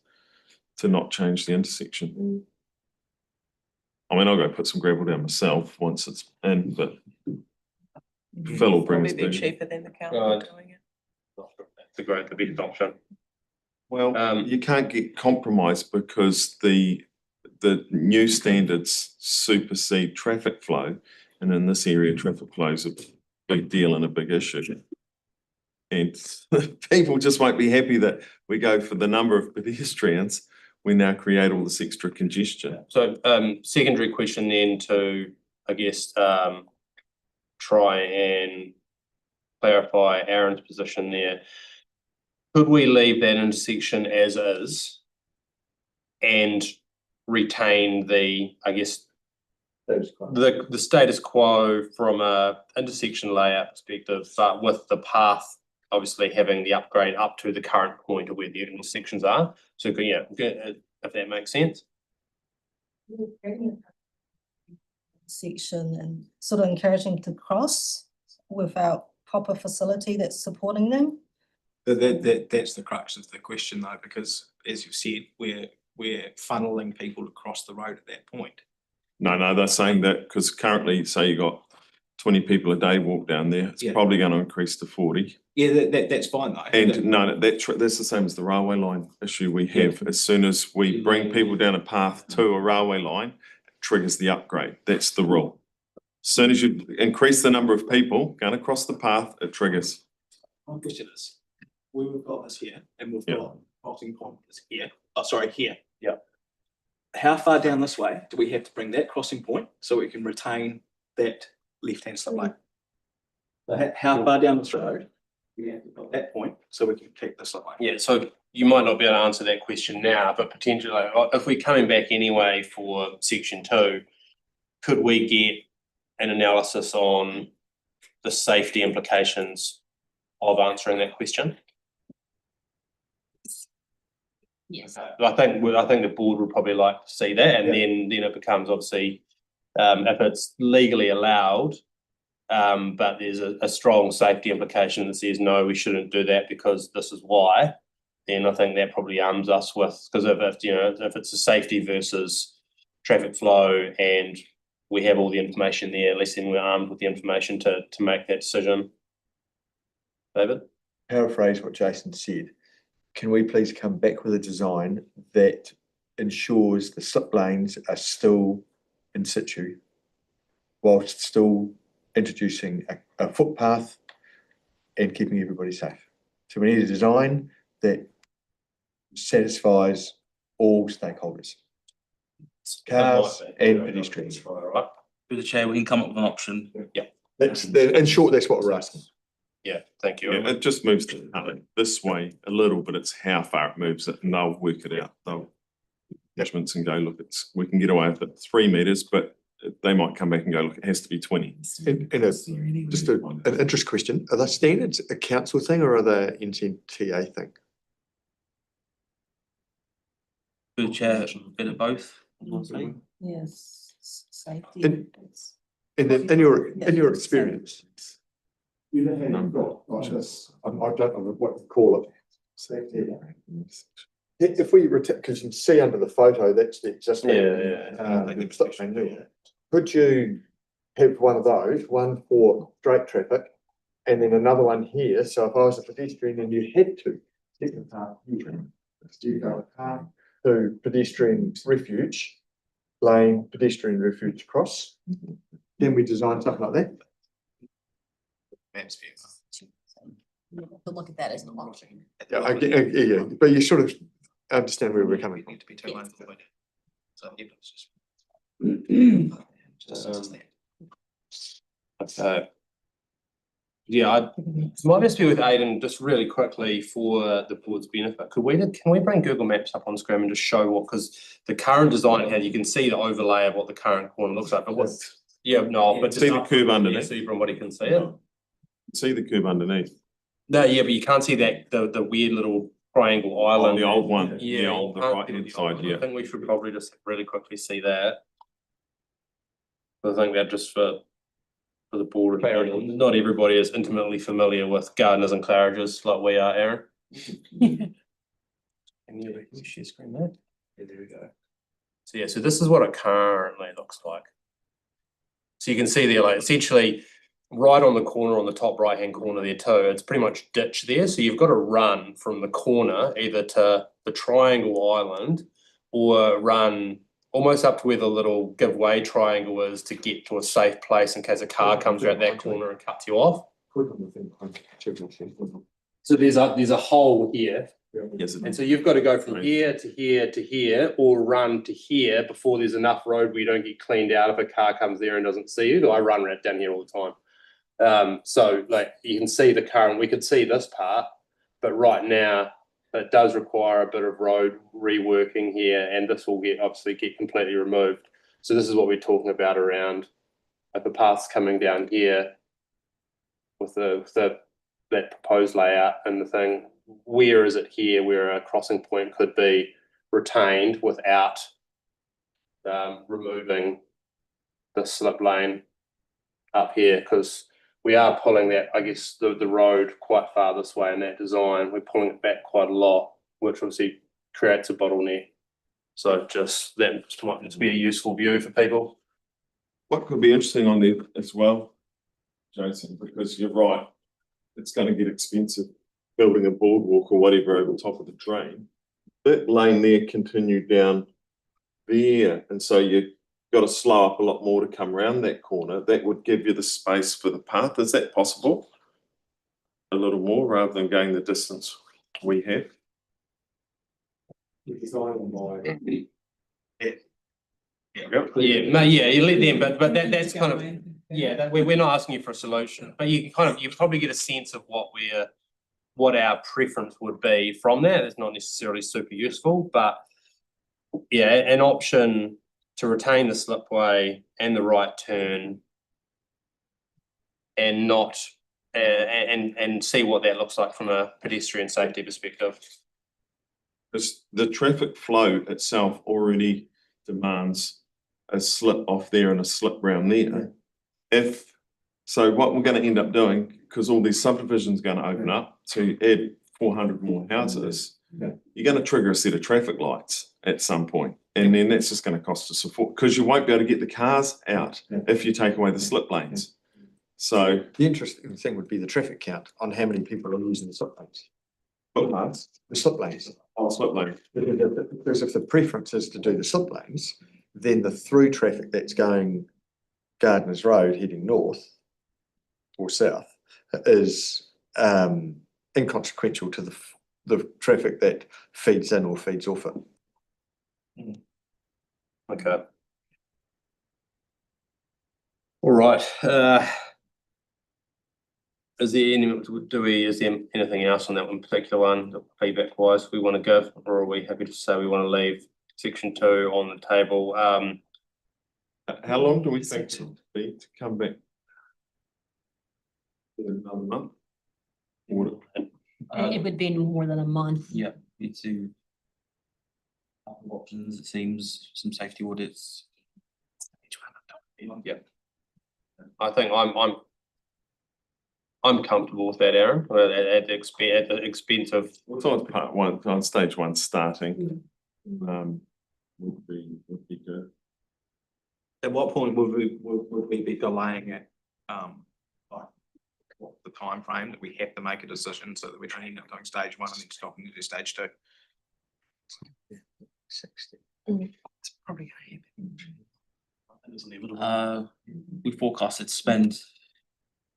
to not change the intersection. I mean, I'll go put some gravel down myself once it's in, but Phil will bring us Probably be there. cheaper than the council doing it. That's the best option. Well, you can't get compromised because the new standards supersede traffic flow, and in this area, traffic flow is a big deal and a big issue. And people just won't be happy that we go for the number of pedestrians. We now create all this extra congestion. So secondary question then to, I guess, try and clarify Aaron's position there. Could we leave that intersection as is and retain the, I guess, the status quo from a intersection layout perspective, but with the path obviously having the upgrade up to the current point of where the intersections are. So yeah, if that makes sense. Section and sort of encouraging to cross without proper facility that's supporting them. That's the crux of the question though, because as you've said, we're funneling people across the road at that point. No, they're saying that because currently, say you got 20 people a day walk down there, it's probably going to increase to 40. Yeah, that's fine though. And no, that's the same as the railway line issue we have. As soon as we bring people down a path to a railway line, it triggers the upgrade. That's the rule. As soon as you increase the number of people going across the path, it triggers. My question is, we've got this here and we've got crossing point is here. Oh, sorry, here. Yeah. How far down this way do we have to bring that crossing point so we can retain that left-hand slip lane? So how far down this road we have to put that point so we can keep the slip lane? Yeah, so you might not be able to answer that question now, but potentially, if we're coming back anyway for section 2, could we get an analysis on the safety implications of answering that question? Yes. I think the board would probably like to see that, and then it becomes obviously if it's legally allowed, but there's a strong safety implication that says no, we shouldn't do that because this is why. Then I think that probably arms us with, because if it's a safety versus traffic flow, and we have all the information there, at least then we're armed with the information to make that decision. David? Paraphrase what Jason said. Can we please come back with a design that ensures the slip lanes are still in situ whilst still introducing a footpath and keeping everybody safe? So we need a design that satisfies all stakeholders, cars and pedestrians. Right. Through the chair, we can come up with an option. Yeah. In short, that's what we're asking. Yeah, thank you. Yeah, it just moves this way a little, but it's how far it moves it, and they'll work it out. They'll measurements and go, look, we can get away with it 3 meters, but they might come back and go, look, it has to be 20. And just an interest question: are the standards a council thing or are they an NCTA thing? Through the chair, a bit of both. Yes, safety. In your experience, you know how you've got like this. I don't know what to call it. If we because you can see under the photo, that's the existing. Could you have one of those, one for straight traffic, and then another one here? So if I was a pedestrian and you had to get the path here, you go to pedestrian refuge lane, pedestrian refuge cross. Then we design something like that. To look at that as an option. Yeah, but you sort of understand where we're coming from. To be too mindful. So it's just Okay. Yeah, might just be with Aidan just really quickly for the board's benefit. Can we bring Google Maps up on screen and just show what, because the current design here, you can see the overlay of what the current corner looks like, but what's, but see the curve underneath. See from what you can see it. See the curve underneath. No, yeah, but you can't see that the weird little triangle island. The old one. Yeah, The right hand side, I think we should probably just really quickly see that. I think that just for the board, not everybody is intimately familiar with gardeners and claridges like we are, Aaron. Can you share screen there? Yeah, there we go. So yeah, so this is what it currently looks like. So you can see there, like essentially right on the corner, on the top right hand corner there too, it's pretty much ditch there. So you've got to run from the corner either to the triangle island or run almost up to where the little giveaway triangle is to get to a safe place in case a car comes around that corner and cuts you off. So there's a hole here. Yes, and so you've got to go from here to here to here, or run to here before there's enough road where you don't get cleaned out if a car comes there and doesn't see you. I run right down here all the time. So like you can see the current, we could see this part, but right now it does require a bit of road reworking here, and this will obviously get completely removed. So this is what we're talking about around the paths coming down here with that proposed layout and the thing. Where is it here where a crossing point could be retained without removing the slip lane up here? Because we are pulling that, I guess, the road quite far this way in that design. We're pulling it back quite a lot, which obviously creates a bottleneck. So just that might just be a useful view for people. What could be interesting on there as well, Jason, because you're right, it's going to get expensive building a boardwalk or whatever over top of the drain. That lane there continued down there, and so you've got to slow up a lot more to come around that corner. That would give you the space for the path. Is that possible? A little more rather than going the distance we have? Yeah, you let them, but that's kind of, yeah, we're not asking you for a solution, but you probably get a sense of what our preference would be from that. It's not necessarily super useful, but yeah, an option to retain the slipway and the right turn and not and see what that looks like from a pedestrian safety perspective. Because the traffic flow itself already demands a slip off there and a slip round there. So what we're going to end up doing, because all these subdivisions are going to open up to add 400 more houses, you're going to trigger a set of traffic lights at some point, and then that's just going to cost us a fortune, because you won't be able to get the cars out if you take away the slip lanes. So the interesting thing would be the traffic count on how many people are using the slip lanes. footpaths, The slip lanes. slip lane. Because if the preference is to do the slip lanes, then the through traffic that's going Gardeners Road heading north or south is inconsequential to the traffic that feeds in or feeds off it. Okay. All right. Is there anything else on that one particular one, feedback wise, we want to give, or are we happy to say we want to leave section 2 on the table? How long do we think it will be to come back? Another month? It would be more than a month. Yeah, need to options, it seems, some safety audits. Yeah. I think I'm comfortable with that, Aaron, at the expense of. What's on part 1, on stage 1 starting, would be good. At what point would we be delaying it? Like what the time frame that we have to make a decision so that we don't end up doing stage 1 and then stopping to do stage 2? 60. It's probably We forecasted spend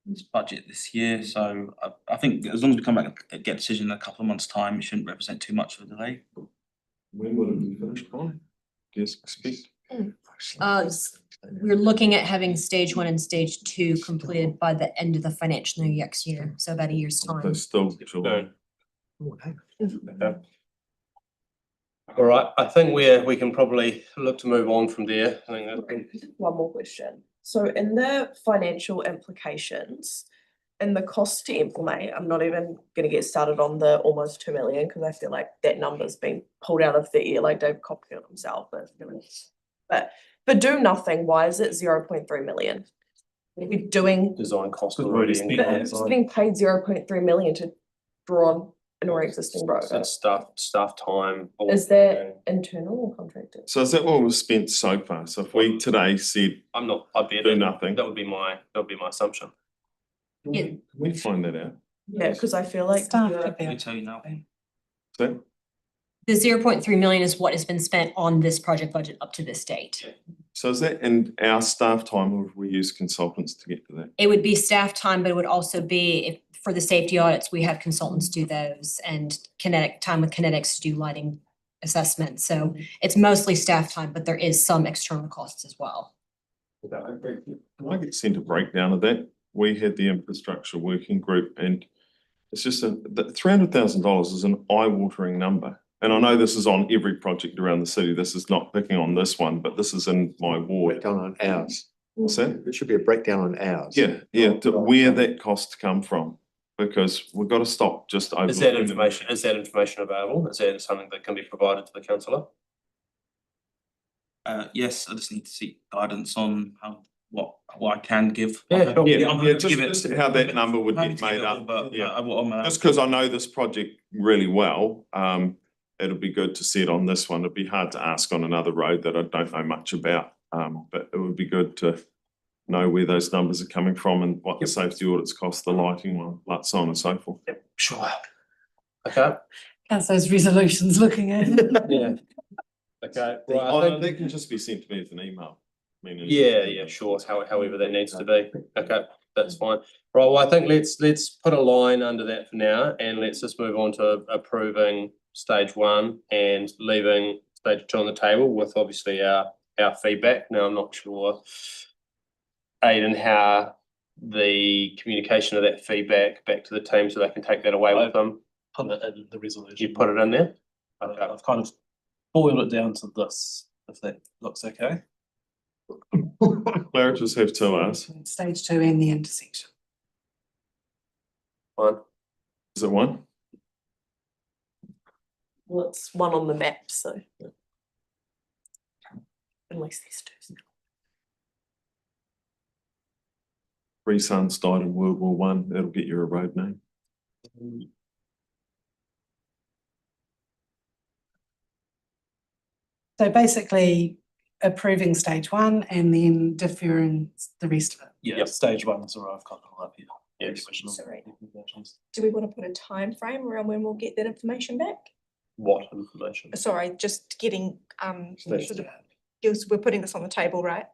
this budget this year, so I think as long as we come back and get a decision in a couple of months' time, it shouldn't represent too much of a delay. When would it be finished by? Yes, speak. We're looking at having stage 1 and stage 2 completed by the end of the financial year next year, so about a year's So time. still July. Okay. All right, I think we can probably look to move on from there. I think One more question. So in the financial implications, in the cost to implement, I'm not even gonna get started on the almost 2 million, because I feel like that number's been pulled out of the air, like Dave Copperfield himself. But for do nothing, why is it 0.3 million? If you're doing, design cost Good already. wording. but it's getting paid 0.3 million to draw on an already existing road. That's staff time. Is that internal or contracted? So is that what we've spent so far? So if we today said I'd be do nothing, That would be my assumption. Yeah. can we find that out? Yeah, because I feel like Staff the- could be Let me tell you now. So, The 0.3 million is what has been spent on this project budget up to this date. so is that in our staff time, or have we use consultants to get to that? It would be staff time, but it would also be, if for the safety audits, we have consultants do those, and time with kinetics to do lighting assessments. So it's mostly staff time, but there is some external costs as well. Can I get sent a breakdown of that? we had the infrastructure working group, and it's just $300,000 is an eye-watering number. And I know this is on every project around the city. This is not picking on this one, but this is in my ward. Breakdown on ours. What's that? There should be a breakdown on ours. Yeah, to where that cost come from, because we've got to stop just over. Is that information available? Is that something that can be provided to the councillor? Yes, I just need to seek guidance on how, what I can give. Yeah, sure. Yeah, just how that number would get made up. But Yeah. yeah, Just because I know this project really well, it'll be good to see it on this one. It'd be hard to ask on another road that I don't know much about. But it would be good to know where those numbers are coming from and what the safety audits cost, the lighting one, so on and so forth. Sure. Okay. How's those resolutions looking at? Yeah. Okay, right. That can just be sent to me as an email. Yeah, sure, however that needs to be. Okay, that's fine. Right, well, I think let's put a line under that for now, and let's just move on to approving stage 1 and leaving stage 2 on the table with obviously our feedback. Now, I'm not sure, Aidan, how the communication of that feedback back to the team so they can take that away with them. Put it in the resolution. You put it in there? Okay. I've kind of boiled it down to this, if that looks okay. Claire, just have 2 hours. Stage 2 and the intersection. One. Is it 1? Well, it's 1 on the map, so. Unless there's 2. 3 sons died in World War One. That'll get you a road name. So basically approving stage 1 and then deferring the rest of it. Yeah, stage 1 is where I've got it all up here. Yes. Sorry. Do we want to put a time frame around when we'll get that information back? What information? Sorry, just getting, Stage sort of, because we're putting this on the table, right?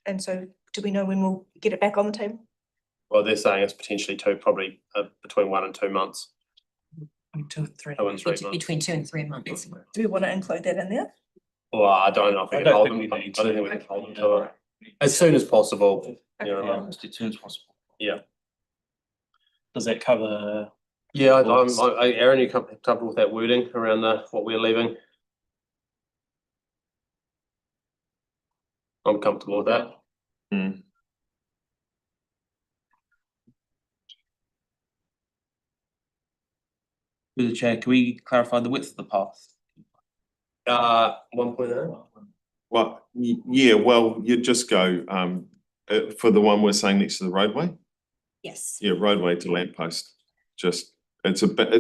And so do we know when we'll get it back on the table? Well, they're saying it's potentially probably between 1 and 2 months. 2 and 3. 2 and 3 months. Between 2 and 3 months. Do we want to include that in there? Well, I don't know if we I can don't hold think them. we need I don't to. think we can hold them to it. As soon as possible, you know. As soon as possible. Yeah. Does that cover? Yeah, Aaron, you comfortable with that wording around what we're leaving? I'm comfortable with that. Through the chair, can we clarify the width of the path? 1.0. Well, yeah, well, you just go, for the one we're saying next to the roadway. Yes. Yeah, roadway to lamppost, it's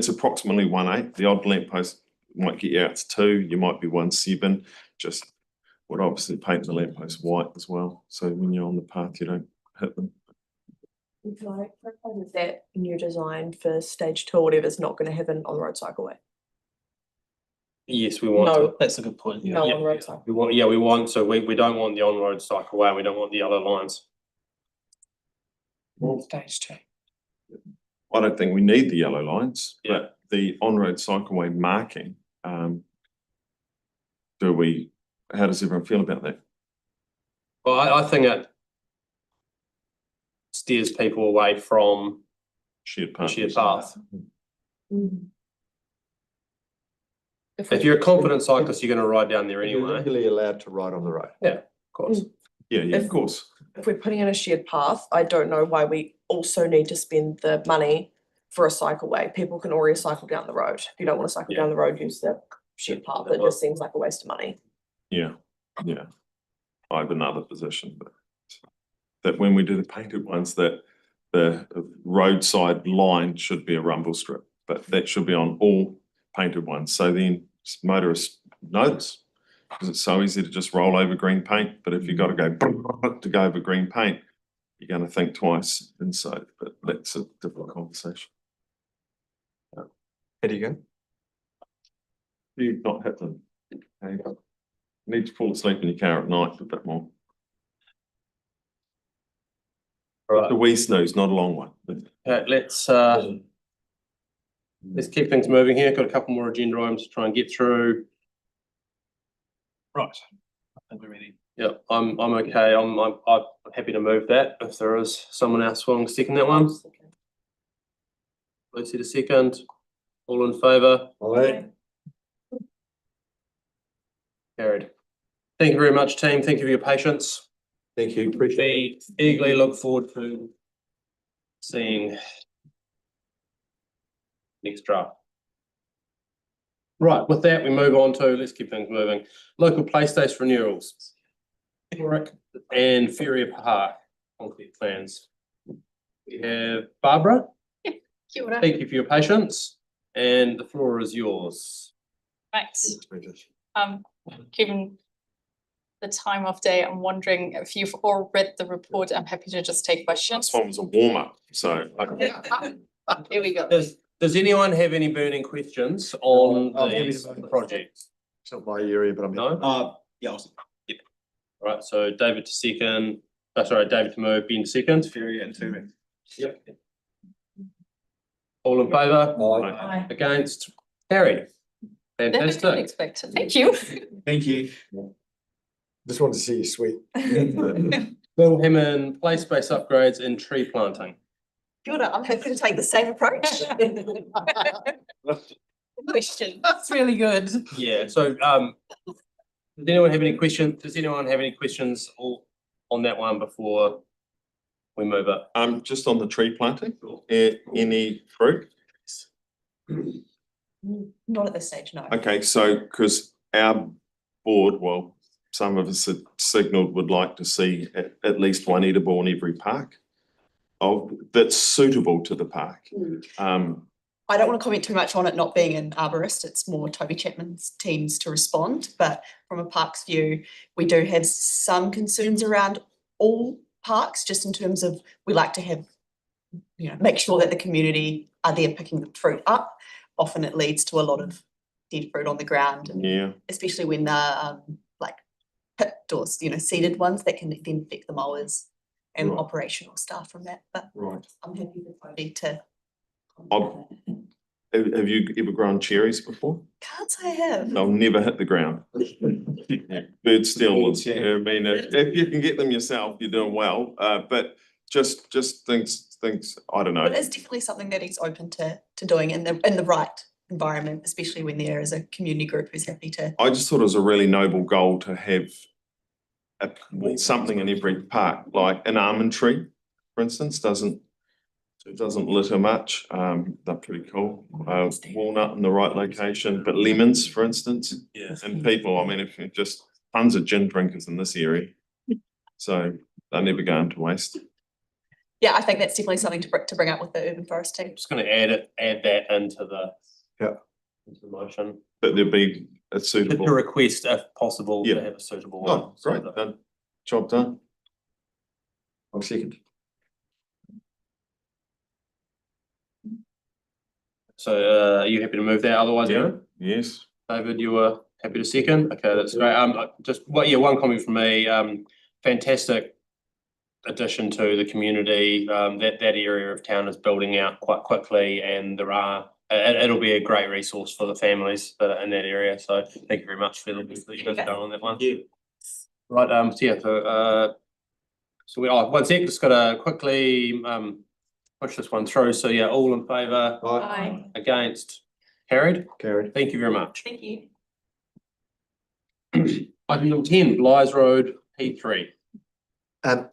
approximately 1.8, the odd lamppost might get you out to 2, you might be 1.7, just would obviously paint the lamppost white as well, so when you're on the path, you don't hit them. Can I clarify with that new design for stage 2 or whatever is not going to have an on-road cycleway? Yes, we want No. to. That's a good point. No Yeah. on-road cycle. We want, so we don't want the on-road cycleway, we don't want the yellow lines. Stage 2. I don't think we need the yellow lines, Yeah. but the on-road cycleway marking, how does everyone feel about that? Well, I think it steers people away from Shared the path. shared path. Mm. If you're a confident cyclist, you're gonna ride down there You're anyway. legally allowed to ride on the road. Yeah, of course. Yeah, of If- course. If we're putting in a shared path, I don't know why we also need to spend the money for a cycleway. People can already cycle down the road. If you don't want to cycle down the road, use the shared path. It just seems like a waste of money. Yeah. I have another position, but that when we do the painted ones, that the roadside line should be a rumble strip, but that should be on all painted ones. So then motorists notice, because it's so easy to just roll over green paint, but if you've got to go over green paint, you're going to think twice inside, but that's a different conversation. How do you go? You not hit them. Okay. Need to fall asleep in your car at night a bit more. Right. The wee snooze, not a long one. Let's keep things moving here. Got a couple more agenda items to try and get through. Right. I think we're ready. Yeah, I'm okay. I'm happy to move that if there is someone else willing to second that one. Lucy to second. All in favour? Aye. Carried. Thank you very much, team. Thank you for your patience. Thank you, appreciate it. We eagerly look forward to seeing next draft. Right, with that, we move on to, let's keep things moving, local play space renewals. Warwick and Ferrier Park concrete plans. We have Barbara. Kia ora. Thank you for your patience, and the floor is yours. Right, given the time of day, I'm wondering if you've all read the report. I'm happy to just take questions. This one was a warm up, so. Here we go. Does anyone have any burning questions on these projects? It's not my area, but I'm. No? Yeah, awesome. Right, so David to second, David to move, Ben to second. Ferrier and two. Yep. All in favour? Aye. Against? Carried. That I didn't Fantastic. expect. Thank you. Thank you. Just wanted to see you sweet. Bill Hammond, play space upgrades and tree planting. Kia ora, I'm happy to take the same approach. Question. That's really good. Yeah, so does anyone have any questions? Does anyone have any questions on that one before we move it? Just on the tree planting, any fruit? Not at this stage, no. Okay, so, because our board, well, some of us had signalled would like to see at least one edible in every park that's suitable to the park. I don't want to comment too much on it not being an arborist. It's more Toby Chapman's teams to respond. But from a parks view, we do have some concerns around all parks, just in terms of we like to have, make sure that the community are there picking the fruit up. Often it leads to a lot of dead fruit on the ground, and especially when they're like picked or seeded ones that can then affect the mowers and operational staff from that. But I'm happy with Toby to. Have you ever grown cherries before? Can't say I have. They'll never hit the ground. Bird stealers. I mean, if you can get them yourself, you're doing well. But just things, I don't know. But it's definitely something that he's open to doing in the right environment, especially when there is a community group who's happy to. I just thought it was a really noble goal to have something in every park, like an almond tree, for instance, doesn't litter much. They're pretty cool. Walnut in the right location, but lemons, for instance. Yeah. And people, I mean, if you just tons of gin drinkers in this area, so they're never going to waste. Yeah, I think that's definitely something to bring up with the urban forest team. Just going to add that into the into the motion. But there'd be a suitable To request, if possible, to have a suitable one. Oh, great, done. Job done. I'll second. So are you happy to move that? Otherwise, no? Yes. David, you were happy to second? Okay, that's great. One comment from me. Fantastic addition to the community. That area of town is building out quite quickly, and it'll be a great resource for the families that are in that area. So thank you very much for the work that you guys have done on that one. Right, so we one sec, just gotta quickly push this one through. So yeah, all in favour? Aye. Against? Carried? Carried. Thank you very much. Thank you. Item number 10, Blythe Road, P3. I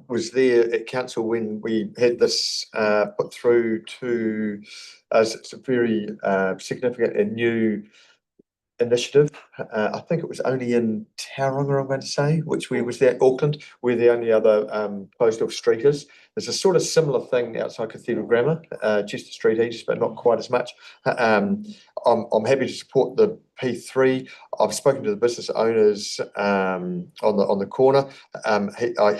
was there at council when we had this put through to us. It's a very significant and new initiative. I think it was only in Tauranga, I'm going to say, which we was there at Auckland, where the only other closed off street is. There's a sort of similar thing outside Cathedral Grammar, Chester Street East, but not quite as much. I'm happy to support the P3. I've spoken to the business owners on the corner.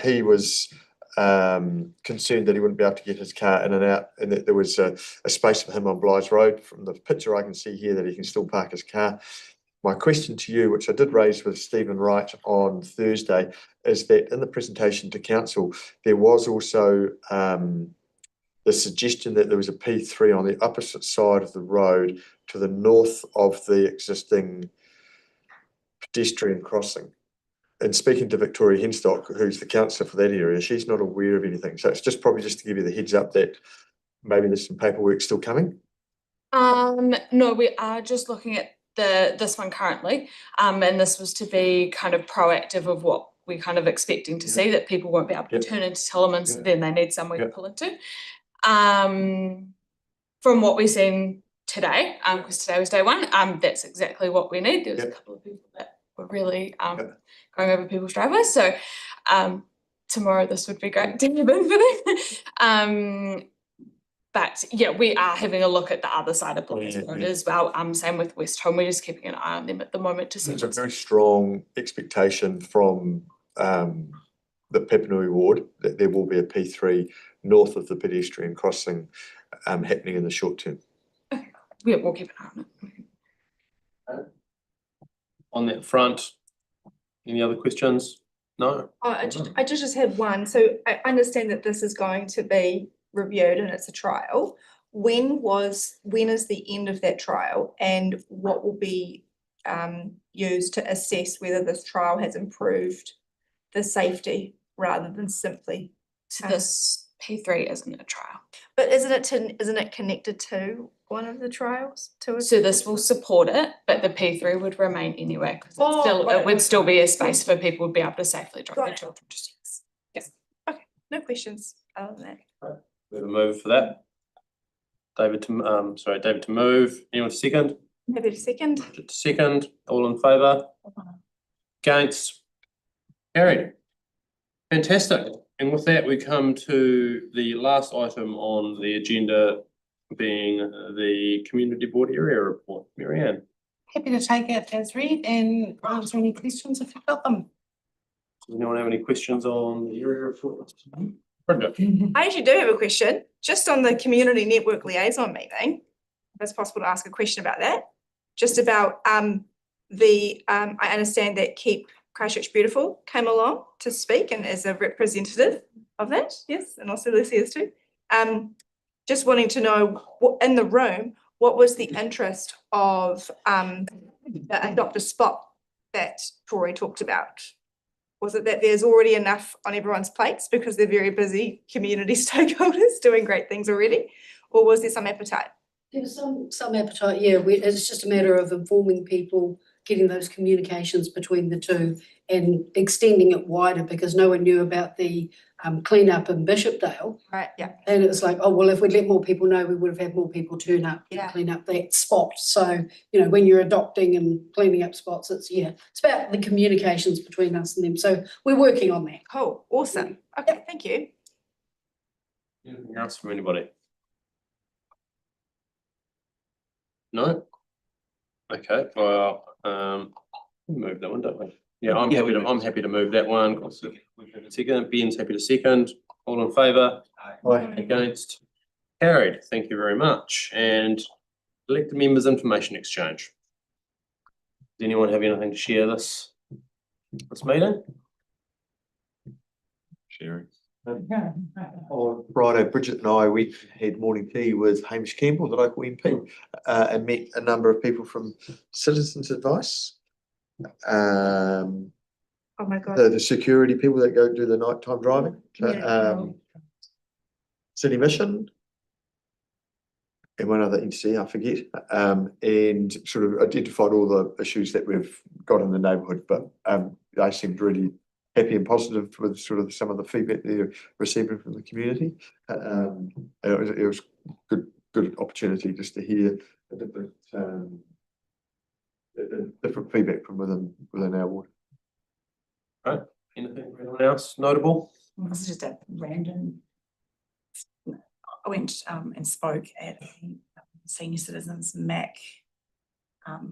He was concerned that he wouldn't be able to get his car in and out, and that there was a space for him on Blythe Road. From the picture I can see here that he can still park his car. My question to you, which I did raise with Stephen Wright on Thursday, is that in the presentation to council, there was also the suggestion that there was a P3 on the opposite side of the road to the north of the existing pedestrian crossing. And speaking to Victoria Henstock, who's the councillor for that area, she's not aware of anything. So it's just probably just to give you the heads up that maybe there's some paperwork still coming. No, we are just looking at this one currently. And this was to be kind of proactive of what we're kind of expecting to see, that people won't be able to turn into telements, then they need somewhere to pull into. From what we've seen today, because today was day one, that's exactly what we need. There was a couple of people that were really going over people's driveways. So tomorrow this would be great to have in for them. But yeah, we are having a look at the other side of Blaze Road as well. Same with West Home. We're just keeping an eye on them at the moment to see. There's a very strong expectation from the Pepanui ward that there will be a P3 north of the pedestrian crossing happening in the short term. Yeah, we'll keep an eye on it. On that front, any other questions? No? I just had one. So I understand that this is going to be reviewed and it's a trial. When is the end of that trial, and what will be used to assess whether this trial has improved the safety rather than simply So this P3 isn't a trial. But isn't it connected to one of the trials? So this will support it, but the P3 would remain anyway, because it would still be a space for people to be able to safely drop their children to schools. Yes. Okay, no questions other than that. We have a move for that. David to move. Anyone to second? Maybe a second. To second. All in favour? Against? Carried. Fantastic. And with that, we come to the last item on the agenda, being the Community Board Area Report. Marianne. Happy to take it as read and answer any questions if you've got them. Does anyone have any questions on the area report? I actually do have a question, just on the Community Network Liaison meeting. If it's possible to ask a question about that. Just about I understand that Keep Christchurch Beautiful came along to speak and as a representative of that, yes, and also Lucy is too. Just wanting to know what in the room, what was the interest of the Adopt a Spot that Tori talked about? Was it that there's already enough on everyone's plates because they're very busy community stakeholders doing great things already? Or was there some appetite? There was some appetite, yeah. It's just a matter of informing people, getting those communications between the two and extending it wider, because no one knew about the clean-up in Bishopdale. Right, yeah. And it was like, oh, well, if we'd let more people know, we would have had more people turn up to clean up that spot. So, you know, when you're adopting and cleaning up spots, it's about the communications between us and them. So we're working on that. Cool, awesome. Okay, thank you. Anything else from anybody? No? Okay, well, move that one, don't we? Yeah, I'm happy to move that one. Second, Ben's happy to second. All in favour? Aye. Against? Carried. Thank you very much. And elected members information exchange. Does anyone have anything to share this meeting? Sharing. On Friday, Bridget and I, we had morning tea with Hamish Campbell, the local MP, and met a number of people from Citizens Advice. Oh my God. The security people that go do the nighttime driving. City Mission. And one other entity, I forget, and sort of identified all the issues that we've got in the neighbourhood, but they seemed really happy and positive with sort of some of the feedback they're receiving from the community. It was good opportunity just to hear different feedback from within our ward. Right. Anything for anyone else notable? This is just a random. I went and spoke at the Senior Citizens MAC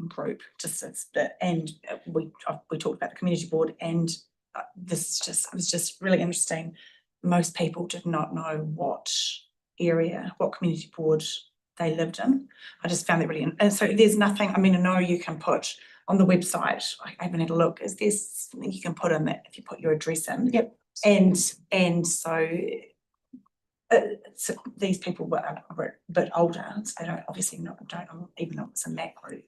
group, and we talked about the community board, and it was just really interesting. Most people did not know what community board they lived in. I just found that really, and so there's nothing, I mean, I know you can put on the website, I haven't had a look, is there something you can put in that if you put your address in? Yep. And so these people were a bit older, so they don't obviously don't even know it's a MAC group.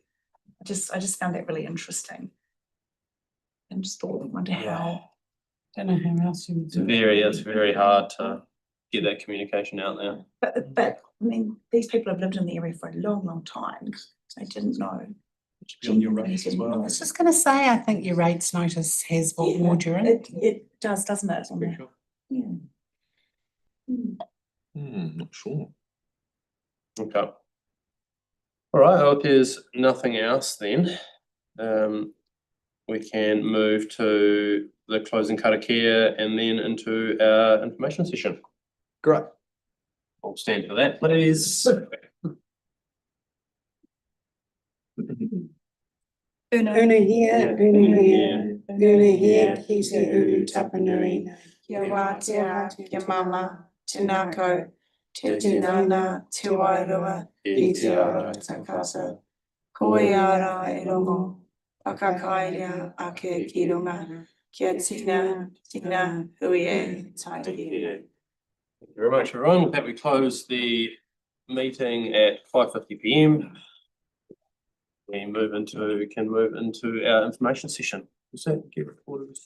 I just found that really interesting. and just thought, wonder how. Don't know how else you would It's do it. it's very hard to get that communication out there. But I mean, these people have lived in the area for a long time, so I didn't know. It should be on your rates as well. I was just gonna say, I think your rates notice has brought more during. It does, doesn't it? On there? Yeah. Not sure. Okay. All right, well, if there's nothing else then, we can move to the closing karakia and then into our information session. Great. I'll stand for that, please. Una here, una here, una here, kisi uru tapanui. Kia wātea, kia mama, tinako, te tinana, te wairua, i te ara takasa. Koi ara e rongo, pakakairia ake ki runga, kia tina, hui e taiki. Thank you very much, everyone. With that, we close the meeting at 5:50 PM. We can move into our information session. Is that get recorded?